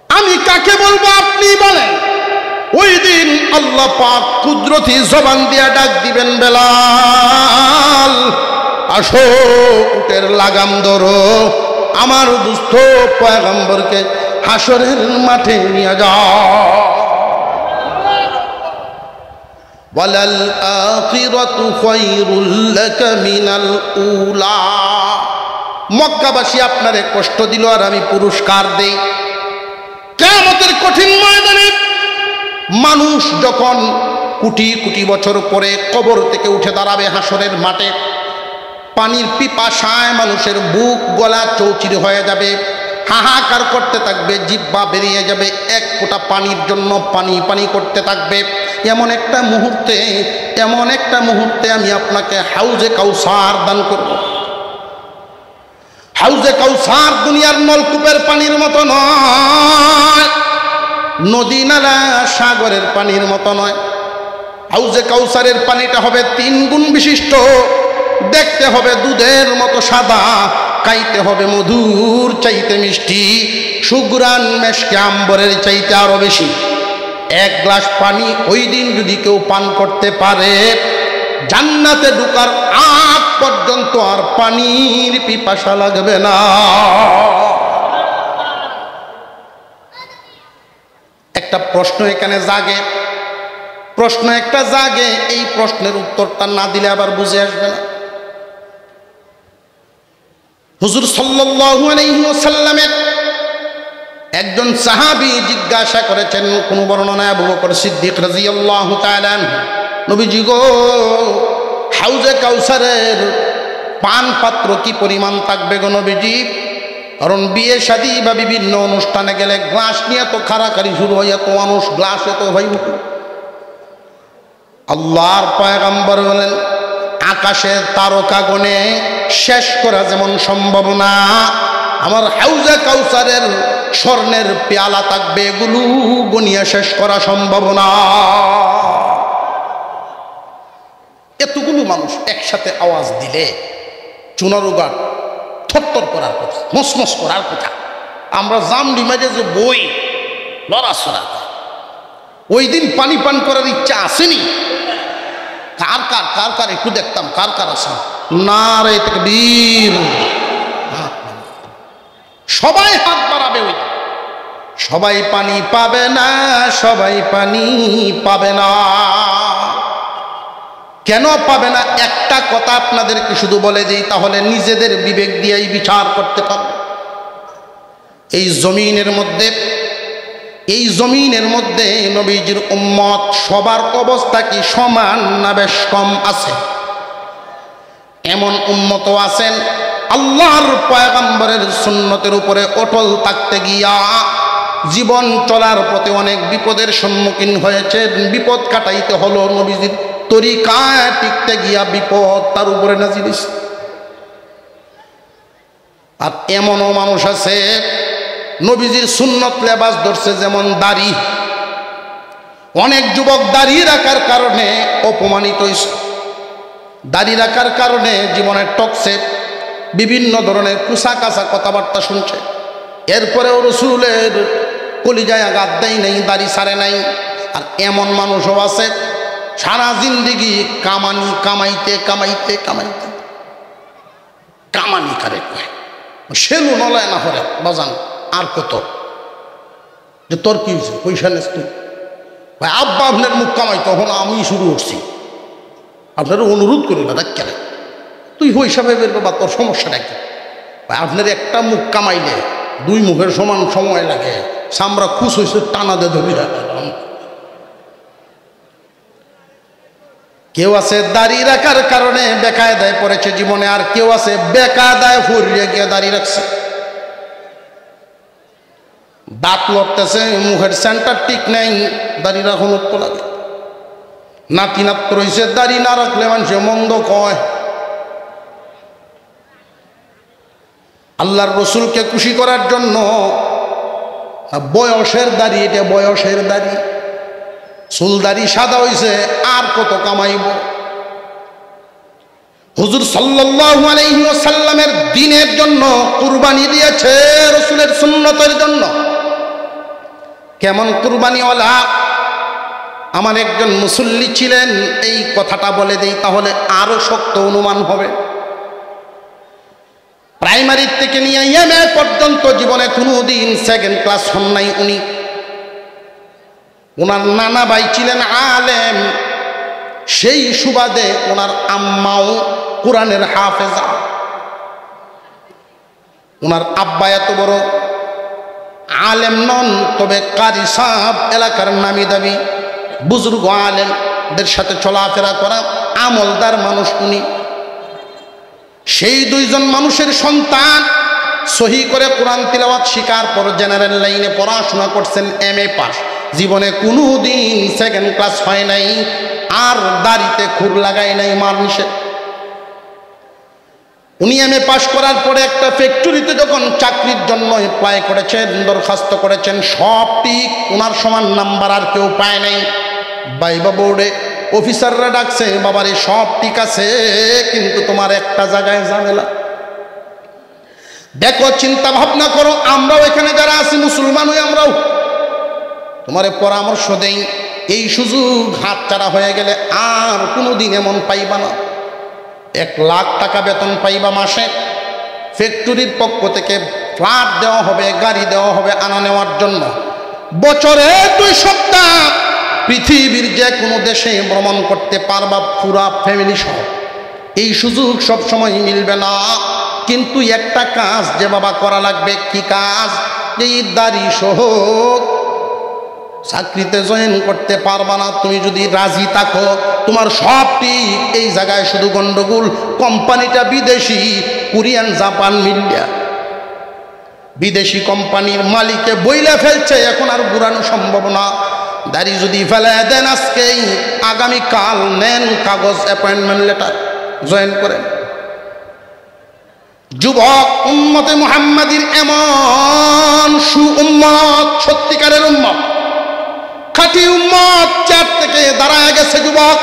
আমি কাকে বলবো আপনি বলেন। ওই দিন আল্লাহ পাক কুদরতি জবান দিয়া ডাক দিবেন, বেলাল আসো, উটের লাগাম ধরো, আমার দুস্থ পয়গম্বরকে হাসরের মাঠে নিয়ে যাও। ওয়ালাল আখিরাতু খায়রুল লাকা মিনাল উলা। মক্কাবাসী আপনারে কষ্ট দিল আর আমি পুরস্কার দেই। কিয়ামতের কঠিন ময়দানে মানুষ যখন কোটি কোটি বছর পরে কবর থেকে উঠে দাঁড়াবে হাসরের মাঠে। পানির পিপাসায় মানুষের বুক গলা চৌচির হয়ে যাবে, হাহাকার করতে থাকবে, জিহ্বা বেরিয়ে যাবে, এক ফোঁটা পানির জন্য পানি পানি করতে থাকবে। এমন একটা মুহূর্তে আমি আপনাকে হাউজে কাউসার দান করব। হাউজে কাউসার দুনিয়ার নলকূপের পানির মতো নয়, নদী নালা সাগরের পানির মতো নয়। হাউজে কাউসারের পানিটা হবে 3 গুণ বিশিষ্ট, দেখতে হবে দুধের মতো সাদা, খাইতে হবে মধুর চাইতে মিষ্টি, সুগ্রান মেশকে আম্বরের চাইতে আরো বেশি। 1 গ্লাস পানি ওই দিন যদি কেউ পান করতে পারে, জান্নাতে ঢোকার আগ পর্যন্ত আর পানির পিপাসা লাগবে না। একটা প্রশ্ন এখানে জাগে, এই প্রশ্নের উত্তরটা না দিলে আবার বুঝে আসবে না। হুজুর সাল্লাল্লাহু আলাইহি ওয়াসাল্লামের একজন সাহাবী জিজ্ঞাসা করেছেন, কোন বর্ণনায় আবু বকর সিদ্দিক রাদিয়াল্লাহু তাআলা, নবীজি গো, হাউজে কাউসারের পান পাত্র কি পরিমাণ থাকবে গো নবীজি? কারণ বিয়ে শাদী বা বিভিন্ন অনুষ্ঠানে গেলে গ্লাস নিয়ে তো খাড়াখাড়ি শুরু হয়, এত মানুষ গ্লাসে তো ভাই। আল্লাহর পয়গম্বর বলেন, আকাশের তারকা গণে শেষ করা যেমন সম্ভব না, আমার হাউজে কাউসারের স্বর্ণের পেয়ালা থাকবে, এগুলো গনিয়া শেষ করা সম্ভব না। এতগুলো মানুষ একসাথে আওয়াজ দিলে চুনারুগার থরথর করার কথা, মসমস করার কথা। আমরা জামডি মাঝে যে বই লড়াছড়া, ওই দিন পানি পান করার ইচ্ছা আসেনি? কার কার কার কার একটু দেখতাম, কার কার আছে? নারে তাকবীর! সবাই হাত বাড়াবে। ওই সবাই পানি পাবে না, সবাই পানি পাবে না। কেন পাবে না? একটা কথা আপনাদেরকে শুধু বলে দিই, তাহলে নিজেদের বিবেক দিয়েই বিচার করতে পারবে। এই জমিনের মধ্যে নবীজির উম্মত সবার অবস্থা কি সমান না বেশ কম আছে? এমন উম্মতও আছেন আল্লাহর পয়গম্বরের সুন্নতের উপরে অটল থাকতে গিয়া জীবন চলার পথে অনেক বিপদের সম্মুখীন হয়েছে, বিপদ কাটাইতে হলো, নবীজির তরিকায় টিকতে গিয়া বিপদ তার উপরে নাজিল হইছে। আর এমনও মানুষ আছে নবীজির সুন্নত লেবাস ধরছে, যেমন দাড়ি। অনেক যুবক দাড়ি রাখার কারণে অপমানিত হয়েছে, দাড়ি রাখার কারণে জীবনে টকছে, বিভিন্ন ধরনের কুসা কাসা কথাবার্তা শুনছে। এরপরেও রসুলের কলিজায় আঘাত দেয় নাই, দাড়ি ছাড়ে নাই। আর এমন মানুষও আছে সারা জিন্দিগি কামাইতে কামানি কারে কয়, সেলু নলায় না হরে বাজান আর কত, যে তোর কি হয়েছে, পয়সা নেস তুই? ভাই আব্বা আপনার মুখ কামাই, তখন আমি শুরু করছি, আপনার অনুরোধ করি না, দেখ কেন তুই পয়সা ভেবে বা তোর সমস্যাটা কি? ভাই আপনার একটা মুখ কামাইলে 2 মুখের সমান সময় লাগে, সামরা খুশ হয়েছে টানা দে ধরি। কেউ আছে দাড়ি রাখার কারণে বেকায়দায় পড়েছে জীবনে, আর কেউ আছে বেকায়দায় ফুরিয়ে গিয়ে দাড়ি রাখছে। দাঁত লড়তেছে, মুখের সেন্টার ঠিক নেই, দাড়ি রাখুন উত্ত লাগে। নাতি নাত্য রয়েছে, দাড়ি না রাখলে মানুষে মন্দ কয়। আল্লাহর রসুলকে খুশি করার জন্য বয়সের দাড়ি, এটা বয়সের দাড়ি, চুল দাড়ি সাদা হইছে, আর কত কামাইব? হুজুর সাল্লাল্লাহু আলাইহি ওয়াসাল্লামের দ্বীনের জন্য কুরবানি দিয়েছে, রসুলের সুন্নতের জন্য। কেমন কুরবানিওয়ালা? আমার একজন মুসল্লি ছিলেন, এই কথাটা বলে দেই তাহলে আরো শক্ত অনুমান হবে। প্রাইমারি থেকে নিয়ে এমএ পর্যন্ত জীবনে কোনোদিন 2nd ক্লাস হন নাই উনি। ওনার নানা ভাই ছিলেন আলেম, সেই সুবাদে ওনার আম্মাও কোরআনের হাফেজা। ওনার আব্বা এত বড় আলেম নন, তবে কারি সাহেব এলাকার নামি দামি বুজুর্গ আলেম। মানুষদের সাথে চলাফেরা করা, আমলদার মানুষ উনি। সেই দুইজন মানুষের সন্তান সহি করে কোরআন তিলাওয়াত শিকার পর জেনারেল লাইনে পড়াশোনা করছেন, MA পাস। জীবনে কোনো দিন সেকেন্ড ক্লাস হয় নাই, আর দাড়িতে খুর লাগায় নাই মার নিষেধ। উনি MA পাস করার পরে একটা ফ্যাক্টরিতে যখন চাকরির জন্য অ্যাপ্লাই করেছেন, দরখাস্ত করেছেন, সব ঠিক, ওনার সমান নাম্বার আর কেউ পায় নাই। ভাইবা বোর্ডে অফিসাররা ডাকছে, বাবারে সব ঠিক আছে, কিন্তু তোমার একটা জায়গায় ঝামেলা। দেখো, চিন্তা ভাবনা করো, আমরাও এখানে যারা আছি মুসলমান হই, আমরাও তোমারে পরামর্শ দেই, এই সুযোগ হাতছাড়া হয়ে গেলে আর কোনোদিন এমন পাইবা না। 1 লাখ টাকা বেতন পাইবা মাসে, ফ্যাক্টরির পক্ষ থেকে ফ্ল্যাট দেওয়া হবে, গাড়ি দেওয়া হবে আনা নেওয়ার জন্য। বছরে 2 সপ্তাহ পৃথিবীর যে কোনো দেশে ভ্রমণ করতে পারবা পুরা ফ্যামিলি সহ। এই সুযোগ সব সময় মিলবে না, কিন্তু একটা কাজ যে বাবা করা লাগবে। কি কাজ? এই দাড়ি সহ চাকরিতে জয়েন করতে পারবা না। তুমি যদি রাজি থাকো, তোমার সব ঠিক, এই জায়গায় শুধু গন্ডগোল, কোম্পানিটা বিদেশি, কোরিয়ান, জাপান মিলিয়া বিদেশি কোম্পানির মালিকে বইলে ফেলছে, এখন আর ঘুরানো সম্ভব না। দাড়ি যদি ফেলে দেন আজকেই, আগামীকাল নেন কাগজ, অ্যাপয়েন্টমেন্ট লেটার, জয়েন করেন। যুবক, উম্মতে মুহাম্মাদির এমন উম্মত, সত্যিকারের উম্মত, খাঁটি উম্মত, চেয়ার থেকে দাঁড়ায় গেছে যুবক,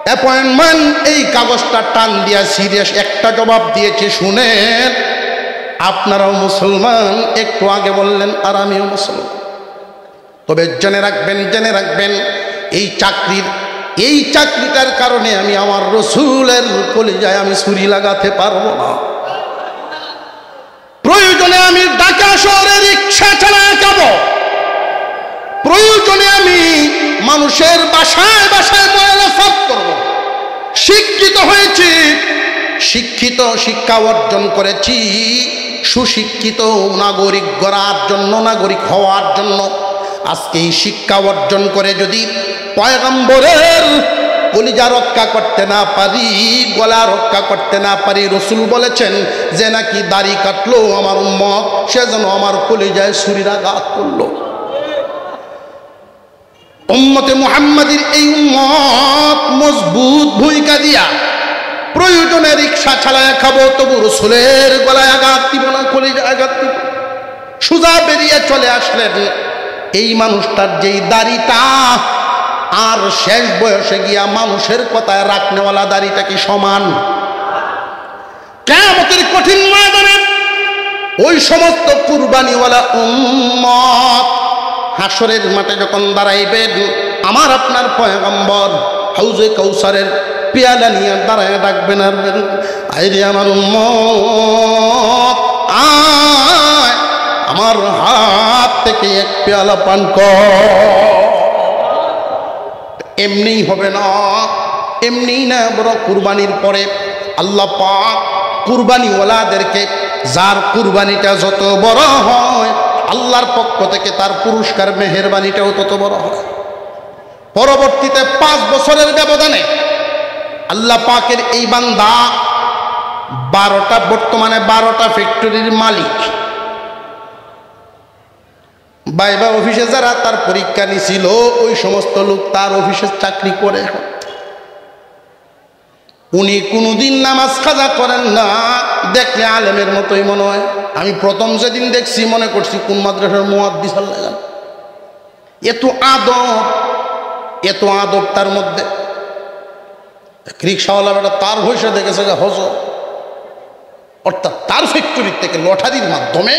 অ্যাপয়েন্টমেন্ট, এই কাগজটা টান দিয়া সিরিয়াস একটা জবাব দিয়েছে। শুনেন, আপনারাও মুসলমান, একটু আগে বললেন আর আমিও মুসলমান। তবে জেনে রাখবেন এই চাকরিটার কারণে আমি আমার রসুলের কলিজায় আমি ছুরি লাগাতে পারবো না। প্রয়োজনে আমি ঢাকা শহরে রিক্সা চালায় যাব, প্রয়োজনে আমি মানুষের বাসায় বাসায় ময়লা সাফ করব। শিক্ষিত হয়েছি, শিক্ষা অর্জন করেছি সুশিক্ষিত নাগরিক গড়ার জন্য, নাগরিক হওয়ার জন্য। আজকে এই শিক্ষা অর্জন করে যদি পয়গম্বরের কলিজা রক্ষা করতে না পারি, গলা রক্ষা করতে না পারি, রসুল বলেছেন যে নাকি দাড়ি কাটলো আমার উম্মত, সে যেন আমার কলিজায় ছুরির আঘাত করলো। উম্মতে মুহাম্মাদির এই উম্মত মজবুত ভূমিকা দিয়া প্রয়োজনে রিক্সা চালায় খাবো, তবু রসুলের গলায় আঘাত দিব না, কলিজায় আঘাত দিব। সোজা বেরিয়ে চলে আসলেন এই মানুষটার যেই দাড়িটা, আর শেষ বয়সে গিয়া মানুষের কথায় রাখনেওয়ালা দাড়িটা কি সমান? কিয়ামতের কঠিন ময়দানে ওই সমস্ত কুরবানিওয়ালা উম্মত হাসরের মাঠে যখন দাঁড়াইবেন, আমার আপনার পয়গম্বর হাউজে কাউসারের পেয়ালা নিয়ে দাঁড়ায় ডাকবেন, আর আইরে আমার উম্মত, আয় আমার হাত থেকে 1 পেয়ালা পান কর। এমনি হবে না, এমনি না, বড় কুরবানির পরে আল্লাহ পাক কুরবানিওয়ালাদেরকে, যার কুরবানিটা যত বড় হয়, আল্লাহর পক্ষ থেকে তার পুরস্কার মেহেরবানিটাও তত বড় হয়। পরবর্তীতে 5 বছরের ব্যবধানে আল্লাহ পাকের এই বান্দা বর্তমানে 12টা ফ্যাক্টরির মালিক। বাইবা অফিসে যারা তার পরীক্ষা নিছিল, ওই সমস্ত লোক তার অফিসে চাকরি করে। উনি কোনোদিন নামাজ কাজা করেন না, দেখলে আলেমের মতোই মনে হয়। আমি প্রথম যেদিন দেখছি মনে করছি কোন মাদ্রাসার মুয়াদ্দিস আল্লাহ জানে। এত আদব তার মধ্যে। রিক্সাওয়ালা বেটা তার হয়েছে দেখেছে হজ, অর্থাৎ তার ফ্যাক্টরি থেকে লটারির মাধ্যমে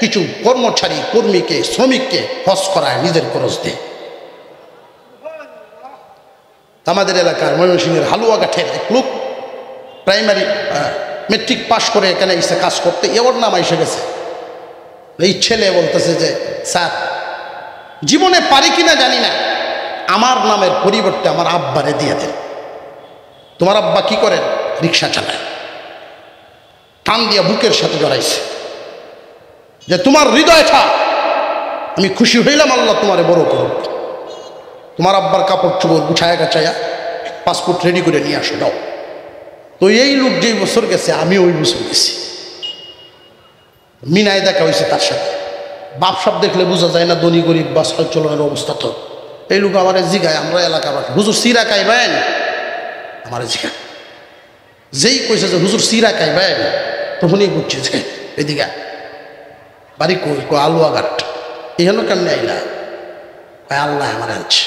কিছু কর্মীকে শ্রমিককে হজ করায় নিজের খরচ দিয়ে। আমাদের এলাকার ময়মনসিংহের হালুয়াঘাটের এক লোক প্রাইমারি মেট্রিক পাস করে এখানে এসে কাজ করতে, এর নাম এসে গেছে। এই ছেলে বলতেছে যে স্যার, জীবনে পারি কিনা জানি না, আমার নামের পরিবর্তে আমার আব্বারে দিয়ে দেন। তোমার আব্বা কি করেন? রিক্সা চালায়। টান দিয়া বুকের সাথে জড়াইছে যে তোমার হৃদয়টা, আমি খুশি হইলাম, আল্লাহ তোমারে বড় করুক। তোমার আব্বার কাপড় চোপড় গুছায়া গাছায়া পাসপোর্ট রেডি করে নিয়ে আসো দাও। তো এই লোক যেই বছর গেছে আমি ওই বছর গেছি, মিনায় দেখা হয়েছে তার সাথে। বাপ সাপ দেখলে বোঝা যায় না ধনী গরিব বা চলনের অবস্থা। তো এই লোক আমার জিগায়, আমরা এলাকা বাকি হুজুর সিরা খাইবেন, আমার জিগা যেই কইছে যে হুজুর সিরা খাইবেন তখনই বুঝছে যে এদিকে বাড়ি কই আলুয়াঘাট এখানে কেমনে আইলা, আল্লাহ আমার আনছে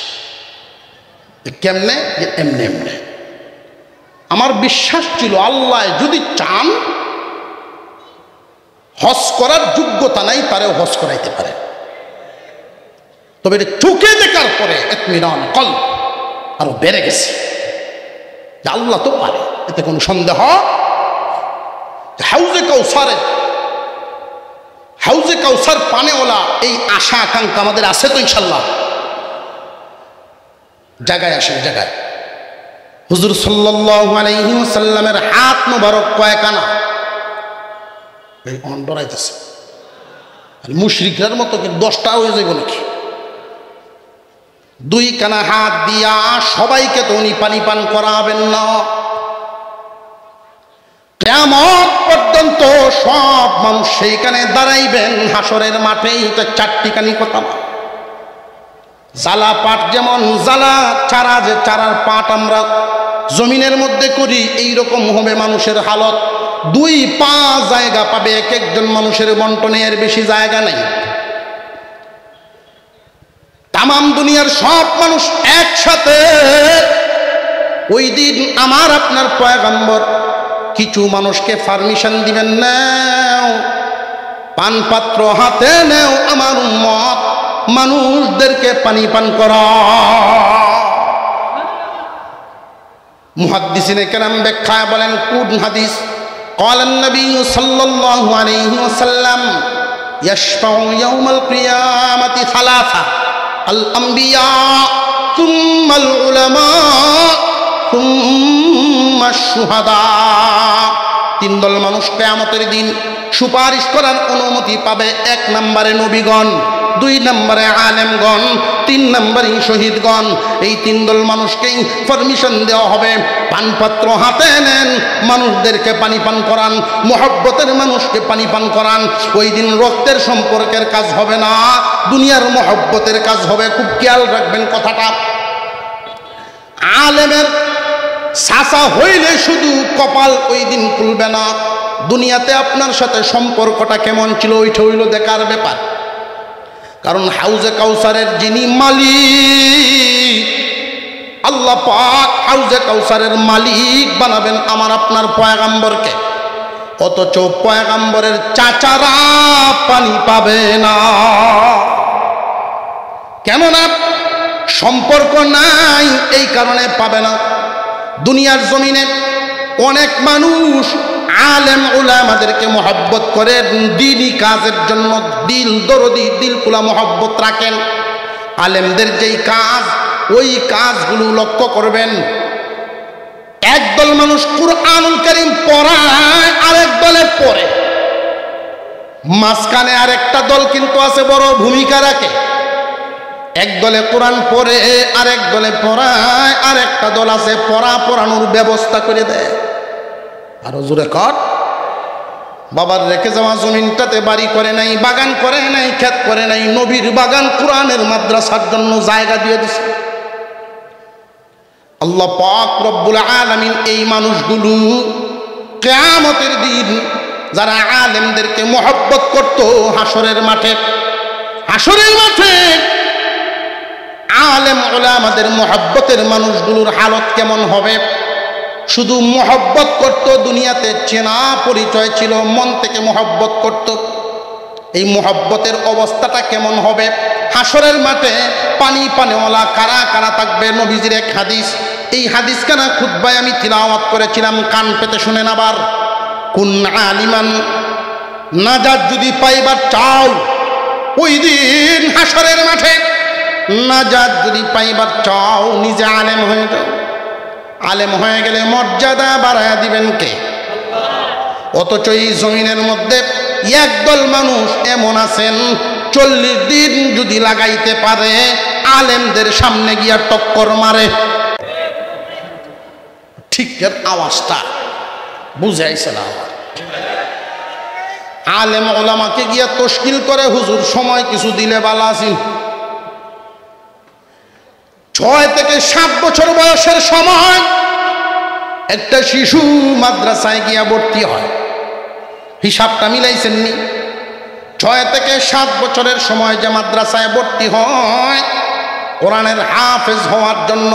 কেমনে, এমনি এমনি। আমার বিশ্বাস ছিল আল্লাহ যদি চান হজ করার যোগ্যতা নাই তারেও হজ করাইতে পারে। তবে এটা চোখে দেখার পরে ইতমিনান কলব আরো বেড়ে গেছে যে আল্লাহ তো পারে, এতে কোনো সন্দেহ। হাউজে কাউসার পানেওয়ালা এই আশা আকাঙ্ক্ষা আমাদের আছে তো ইনশাল্লাহ। জায়গায় আসেন জায়গায়। হুজুর সাল্লাল্লাহু আলাইহি ওয়াসাল্লামের হাত মোবারক কয়েক আনা, এই ডরাইতেছে মুশরিকদের মতো কি 10টা হয়ে যাবে নাকি? 2 কানা হাত দিয়া সবাইকে তো উনি পানি পান করাবেন না। কিয়ামত পর্যন্ত সব মানুষ সেইখানে দাঁড়াইবেন হাসরের মাঠে। এটা 4টি কানি কথা। জ্বালা পাট যেমন জ্বালা চারা, যে চারার পাট আমরা জমিনের মধ্যে করি, এইরকম হবে মানুষের হালত। 2 পা জায়গা পাবে এক একজন মানুষের বন্টনে, এর বেশি জায়গা নেই। তামাম দুনিয়ার সব মানুষ একসাথে ওই দিন আমার আপনার পয়গম্বর কিছু মানুষকে পারমিশন দিবেন, নাও পানপাত্র হাতে নেও, আমার উম্মত মানুষদেরকে পানি পান করা। মুহাদ্দিসিনে কেরাম ব্যাখ্যায় বলেন কোন হাদিস? قال النبي صلى الله عليه وسلم يشفع يوم القيامة 3: الأنبياء ثم العلماء ثم الشهداء। 3 দল মানুষ কিয়ামতের দিন সুপারিশ করার অনুমতি পাবে। 1 নম্বরে নবীগণ, 2 নম্বরে আলেমগণ, 3 নম্বরে শহীদগণ। এই 3 দল মানুষকেই পারমিশন দেওয়া হবে, পানপাত্র হাতে নেন, মানুষদেরকে পানি পান করান, মহব্বতের মানুষকে পানি পান করান। ওই দিন রক্তের সম্পর্কের কাজ হবে না, দুনিয়ার মহব্বতের কাজ হবে। খুব খেয়াল রাখবেন কথাটা। আলেমের সাসা হইলে শুধু কপাল ওই দিন খুলবে না, দুনিয়াতে আপনার সাথে সম্পর্কটা কেমন ছিল ওইটা হইল দেখার ব্যাপার। কারণ হাউজে কাউসারের যিনি মালিক, আল্লাহ পাক হাউজে কাউসারের মালিক বানাবেন আমার আপনার পয়গম্বরকে, অথচ পয়গম্বরের চাচারা পানি পাবে না। কেননা সম্পর্ক নাই, এই কারণে পাবে না। দুনিয়ার জমিনে অনেক মানুষ আলেম উলামাদেরকে মহব্বত করে দ্বীনি কাজের জন্য, দিল দরদি, দিল কুলা মহব্বত রাখেন। আলেমদের যেই কাজ, ওই কাজগুলো লক্ষ্য করবেন। একদল মানুষ কুরআনুল কারীম পড়ায়, আরেক দলে পড়ে। মাঝখানে আরেকটা দল কিন্তু আছে বড় ভূমিকা রাখে। এক দলে কোরআন পড়ে, আরেক দলে পড়ায়, আরেকটা দল আছে পড়ানোর ব্যবস্থা করে দেয়। আরো জোরে কর। বাবার রেখে যাওয়া জমিনটাতে বাড়ি করে নাই, বাগান করে নাই, ক্ষেত করে নাই, নবীর বাগান কোরআনের মাদ্রাসার জন্য জায়গা দিয়ে দিছে আল্লাহ পাক রব্বুল আলামিন। এই মানুষগুলো কিয়ামতের দিন যারা আলেমদেরকে মহব্বত করত, হাসরের মাঠে আলেম উলামাদের মহব্বতের মানুষগুলোর হালত কেমন হবে? শুধু মহব্বত করত, দুনিয়াতে চেনা পরিচয় ছিল, মন থেকে মহব্বত করত। এই মহব্বতের অবস্থাটা কেমন হবে? হাসরের মাঠে পানিওয়ালা কারা কারা থাকবে? নবীজির এক হাদিস, এই হাদিসখানা খুতবায় আমি তিলাওয়াত করেছিলাম, কান পেতে শুনেন আবার। কুন আলিমান, নাজাত যদি পাইবার চাও ওই দিন হাসরের মাঠে, নাজাত যদি পাইবার চাও নিজে আলেম হয়ে যাও। আলেম হয়ে গেলে মর্যাদা বাড়ায়া দিবেন কে? অথচ এই জমিনের মধ্যে একদল মানুষ এমন আছেন 40 দিন যদি লাগাইতে পারে আলেমদের সামনে গিয়া টক্কর মারে। ঠিক আওয়াজটা বুঝাইছে না? আলেম ওলামাকে গিয়া তশকিল করে, হুজুর সময় কিছু দিলে ভালো আছেন। 6 থেকে 7 বছর বয়সের সময় একটা শিশু মাদ্রাসায় গিয়া ভর্তি হয়। হিসাবটা মিলাইছেননি? 6 থেকে 7 বছরের সময় যে মাদ্রাসায় ভর্তি হয়, কোরআনের হাফেজ হওয়ার জন্য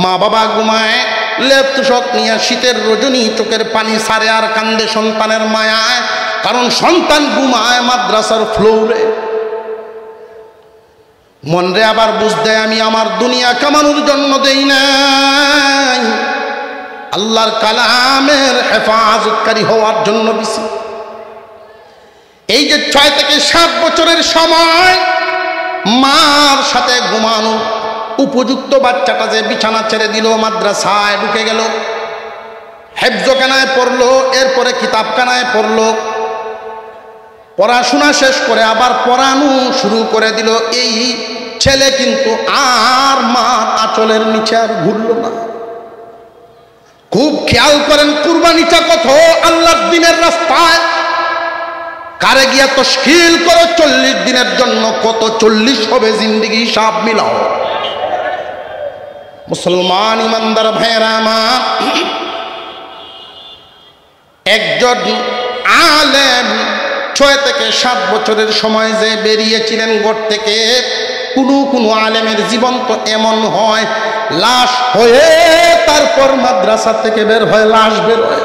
মা বাবা ঘুমায়, লেপ তুষক নিয়ে শীতের রজনী চোখের পানি সারে আর কান্দে সন্তানের মায়ায়, কারণ সন্তান ঘুমায় মাদ্রাসার ফ্লোরে। মনরে আবার বুঝতে, আমি আমার দুনিয়া কামানোর জন্য দেই নাই, আল্লাহর কালামের হেফাজতকারী হওয়ার জন্য দিছি। এই যে 6 থেকে 7 বছরের সময় মার সাথে ঘুমানো উপযুক্ত বাচ্চাটা যে বিছানা ছেড়ে দিল, মাদ্রাসায় ঢুকে গেল, হেফজখানায় পড়লো, এরপরে কিতাবখানায় পড়লো, পড়াশোনা শেষ করে আবার পড়ানো শুরু করে দিল। এই ছেলে কিন্তু আর মার আঁচলের নিচে আর ঘুরল না। খুব খেয়াল করেন, কুরবানিটা কত আল্লাহর দিনের রাস্তায়। কারে গিয়া তশকিল করো 40 দিনের জন্য, কত 40 হবে জিন্দেগি, হিসাব মিলাও। মুসলমান ইমানদার ভাইরা আমার, একজন আলেম 6 থেকে 7 বছরের সময় যে বেরিয়েছিলেন ঘর থেকে, কোনো আলেমের জীবন তো এমন হয় লাশ হয়ে তারপর মাদ্রাসা থেকে বের হয়, লাশ বের হয়।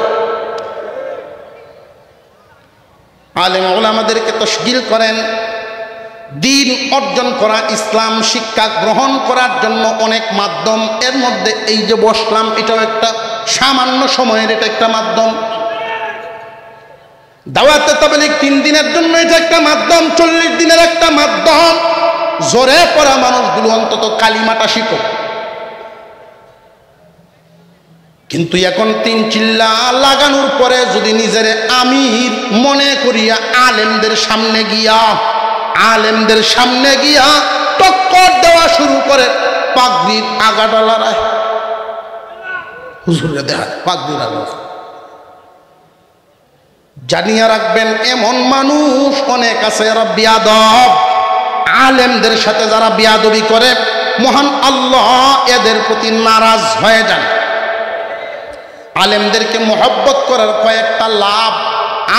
আলেম ওলামাদেরকে তশকিল করেন, দিন অর্জন করা, ইসলাম শিক্ষা গ্রহণ করার জন্য অনেক মাধ্যম। এর মধ্যে এই যে বসলাম, এটাও একটা সামান্য সময়ের এটা একটা মাধ্যম। দাওয়াতে তাবলীগ 3 দিনের জন্য এটা একটা মাধ্যম, 40 দিনের একটা মাধ্যম। জোরে পড়া মানুষগুলো অন্তত কালিমাটা শিখো। কিন্তু এখন 3 চিল্লা লাগানোর পরে যদি নিজের আমির মনে করিয়া আলেমদের সামনে গিয়া টক্কর দেওয়া শুরু করে, পাগড়ির আগাটা লড়ায়, হুজুরে দেখা পাগড়ির আগা। জানিয়া রাখবেন, এমন মানুষ অনেক আছে এরা বিয়াদব। আলেমদের সাথে যারা বিয়াদবি করে, মহান আল্লাহ এদের প্রতি নারাজ হয়ে যান। আলেমদেরকে মহব্বত করার কয়েকটা লাভ,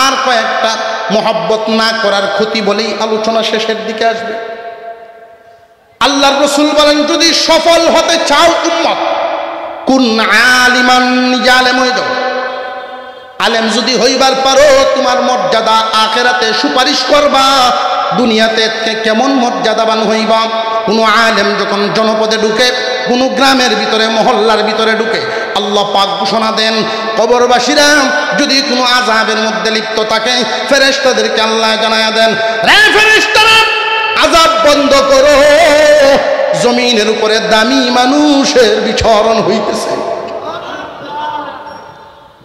আর কয়েকটা মহব্বত না করার ক্ষতি বলেই আলোচনা শেষের দিকে আসবে। আল্লাহর রাসূল বলেন, যদি সফল হতে চাও উম্মত, কুন আলিমান, নিজে আলেম হয়ে যাও। আলেম যদি হইবার পারো, তোমার মর্যাদা আখিরাতে সুপারিশ করবা। দুনিয়াতে কেমন মর্যাদাবান হইবা। কোনো আলেম যখন জনপদে ঢুকে, কোনো গ্রামের ভিতরে, মহল্লার ভিতরে ঢুকে, আল্লাহ পাক ঘোষণা দেন, কবরবাসীরা যদি কোনো আযাবের মধ্যে লিপ্ত থাকে, ফেরেশতাদেরকে আল্লাহ জানায়া দেন, রে ফেরেশতারা, আযাব বন্ধ করো, জমিনের উপরে দামি মানুষের বিচরণ হইতেছে।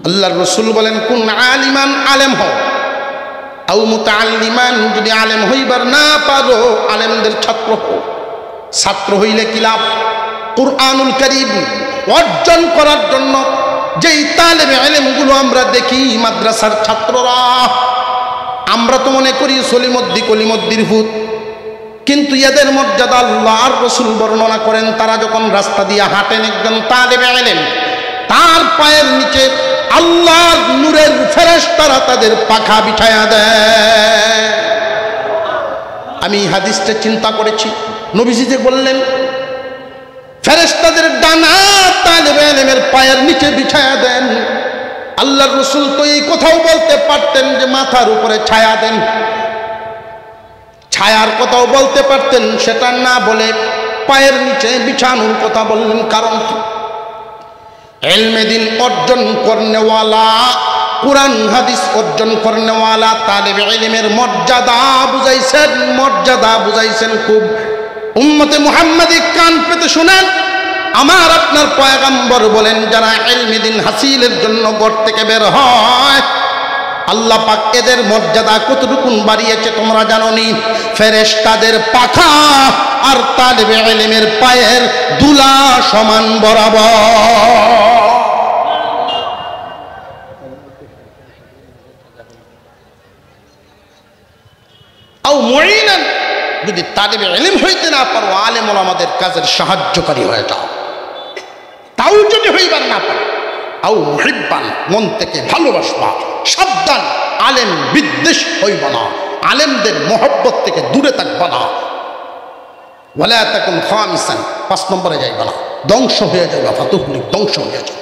আল্লাহর রাসূল বলেন, কুন আলিমান, আলেম হও, আও মুতাআল্লিমান, যদি আলেম হইবার না পারো, আলেমদের ছাত্র হও। ছাত্র হইলে কি লাভ? কুরআনুল কারীম অর্জন করার জন্য যেই তালেবে ইলমগুলো আমরা দেখি মাদ্রাসার ছাত্ররা, আমরা তো মনে করি সলিমদ্দি কলিমদ্দির ভূত, কিন্তু এদের মর্যাদা আল্লাহর রাসূল বর্ণনা করেন। তারা যখন রাস্তা দিয়ে হাঁটেন, একজন তালেবে ইলম, তার পায়ের নিচে আল্লাহর নূরের ফেরেশতারা তাদের পাখা বিছায়া দেয়। আমি হাদিসটা চিন্তা করেছি, নবীজি যে বললেন ফেরেশতাদের ডানা তালেবে ইলমের পায়ের নিচে বিছায়া দেন, আল্লাহর রাসূল তো এই কথাও বলতে পারতেন যে মাথার উপরে ছায়া দেন, ছায়ার কথাও বলতে পারতেন, সেটা না বলে পায়ের নিচে বিছানোর কথা বললেন। কারণ কি? ইলমে দিন অর্জন করনেওয়ালা, কুরআন হাদিস অর্জন করনেওয়ালা তালেবে ইলমের মর্যাদা বুঝাইছেন খুব। উম্মতে মুহাম্মাদি কান পেতে শুনেন, আমার আপনার পয়গম্বর বলেন, যারা ইলমে দিন হাসিলের জন্য ঘর থেকে বের হয়, আল্লাহ পাক এদের মর্যাদা কতটুকু বাড়িয়েছে তোমরা জানো নি? ফেরেশতাদের পাখা আর তালিবে ইলমের পায়ের দুলা সমান বরাবর। আও মুঈনান, যদি তালিবে ইলম হইতে না পারো আলেম ওলামাদের কাজের সাহায্যকারী হয়ে যাও। তাও যদি হইবার না পারো, আও মুহিব্বান, মন থেকে ভালোবাসবা। সাবধান, আলেম বিদ্বেষ হইবা না, আলেমদের মহব্বত থেকে দূরে থাকবা না। ওয়ালা তাকুন খামিসান, 5 নম্বরে যাইবা না, ধ্বংস হয়ে যাইবা, ফাতুহলিক, ধ্বংস হয়ে যাবে।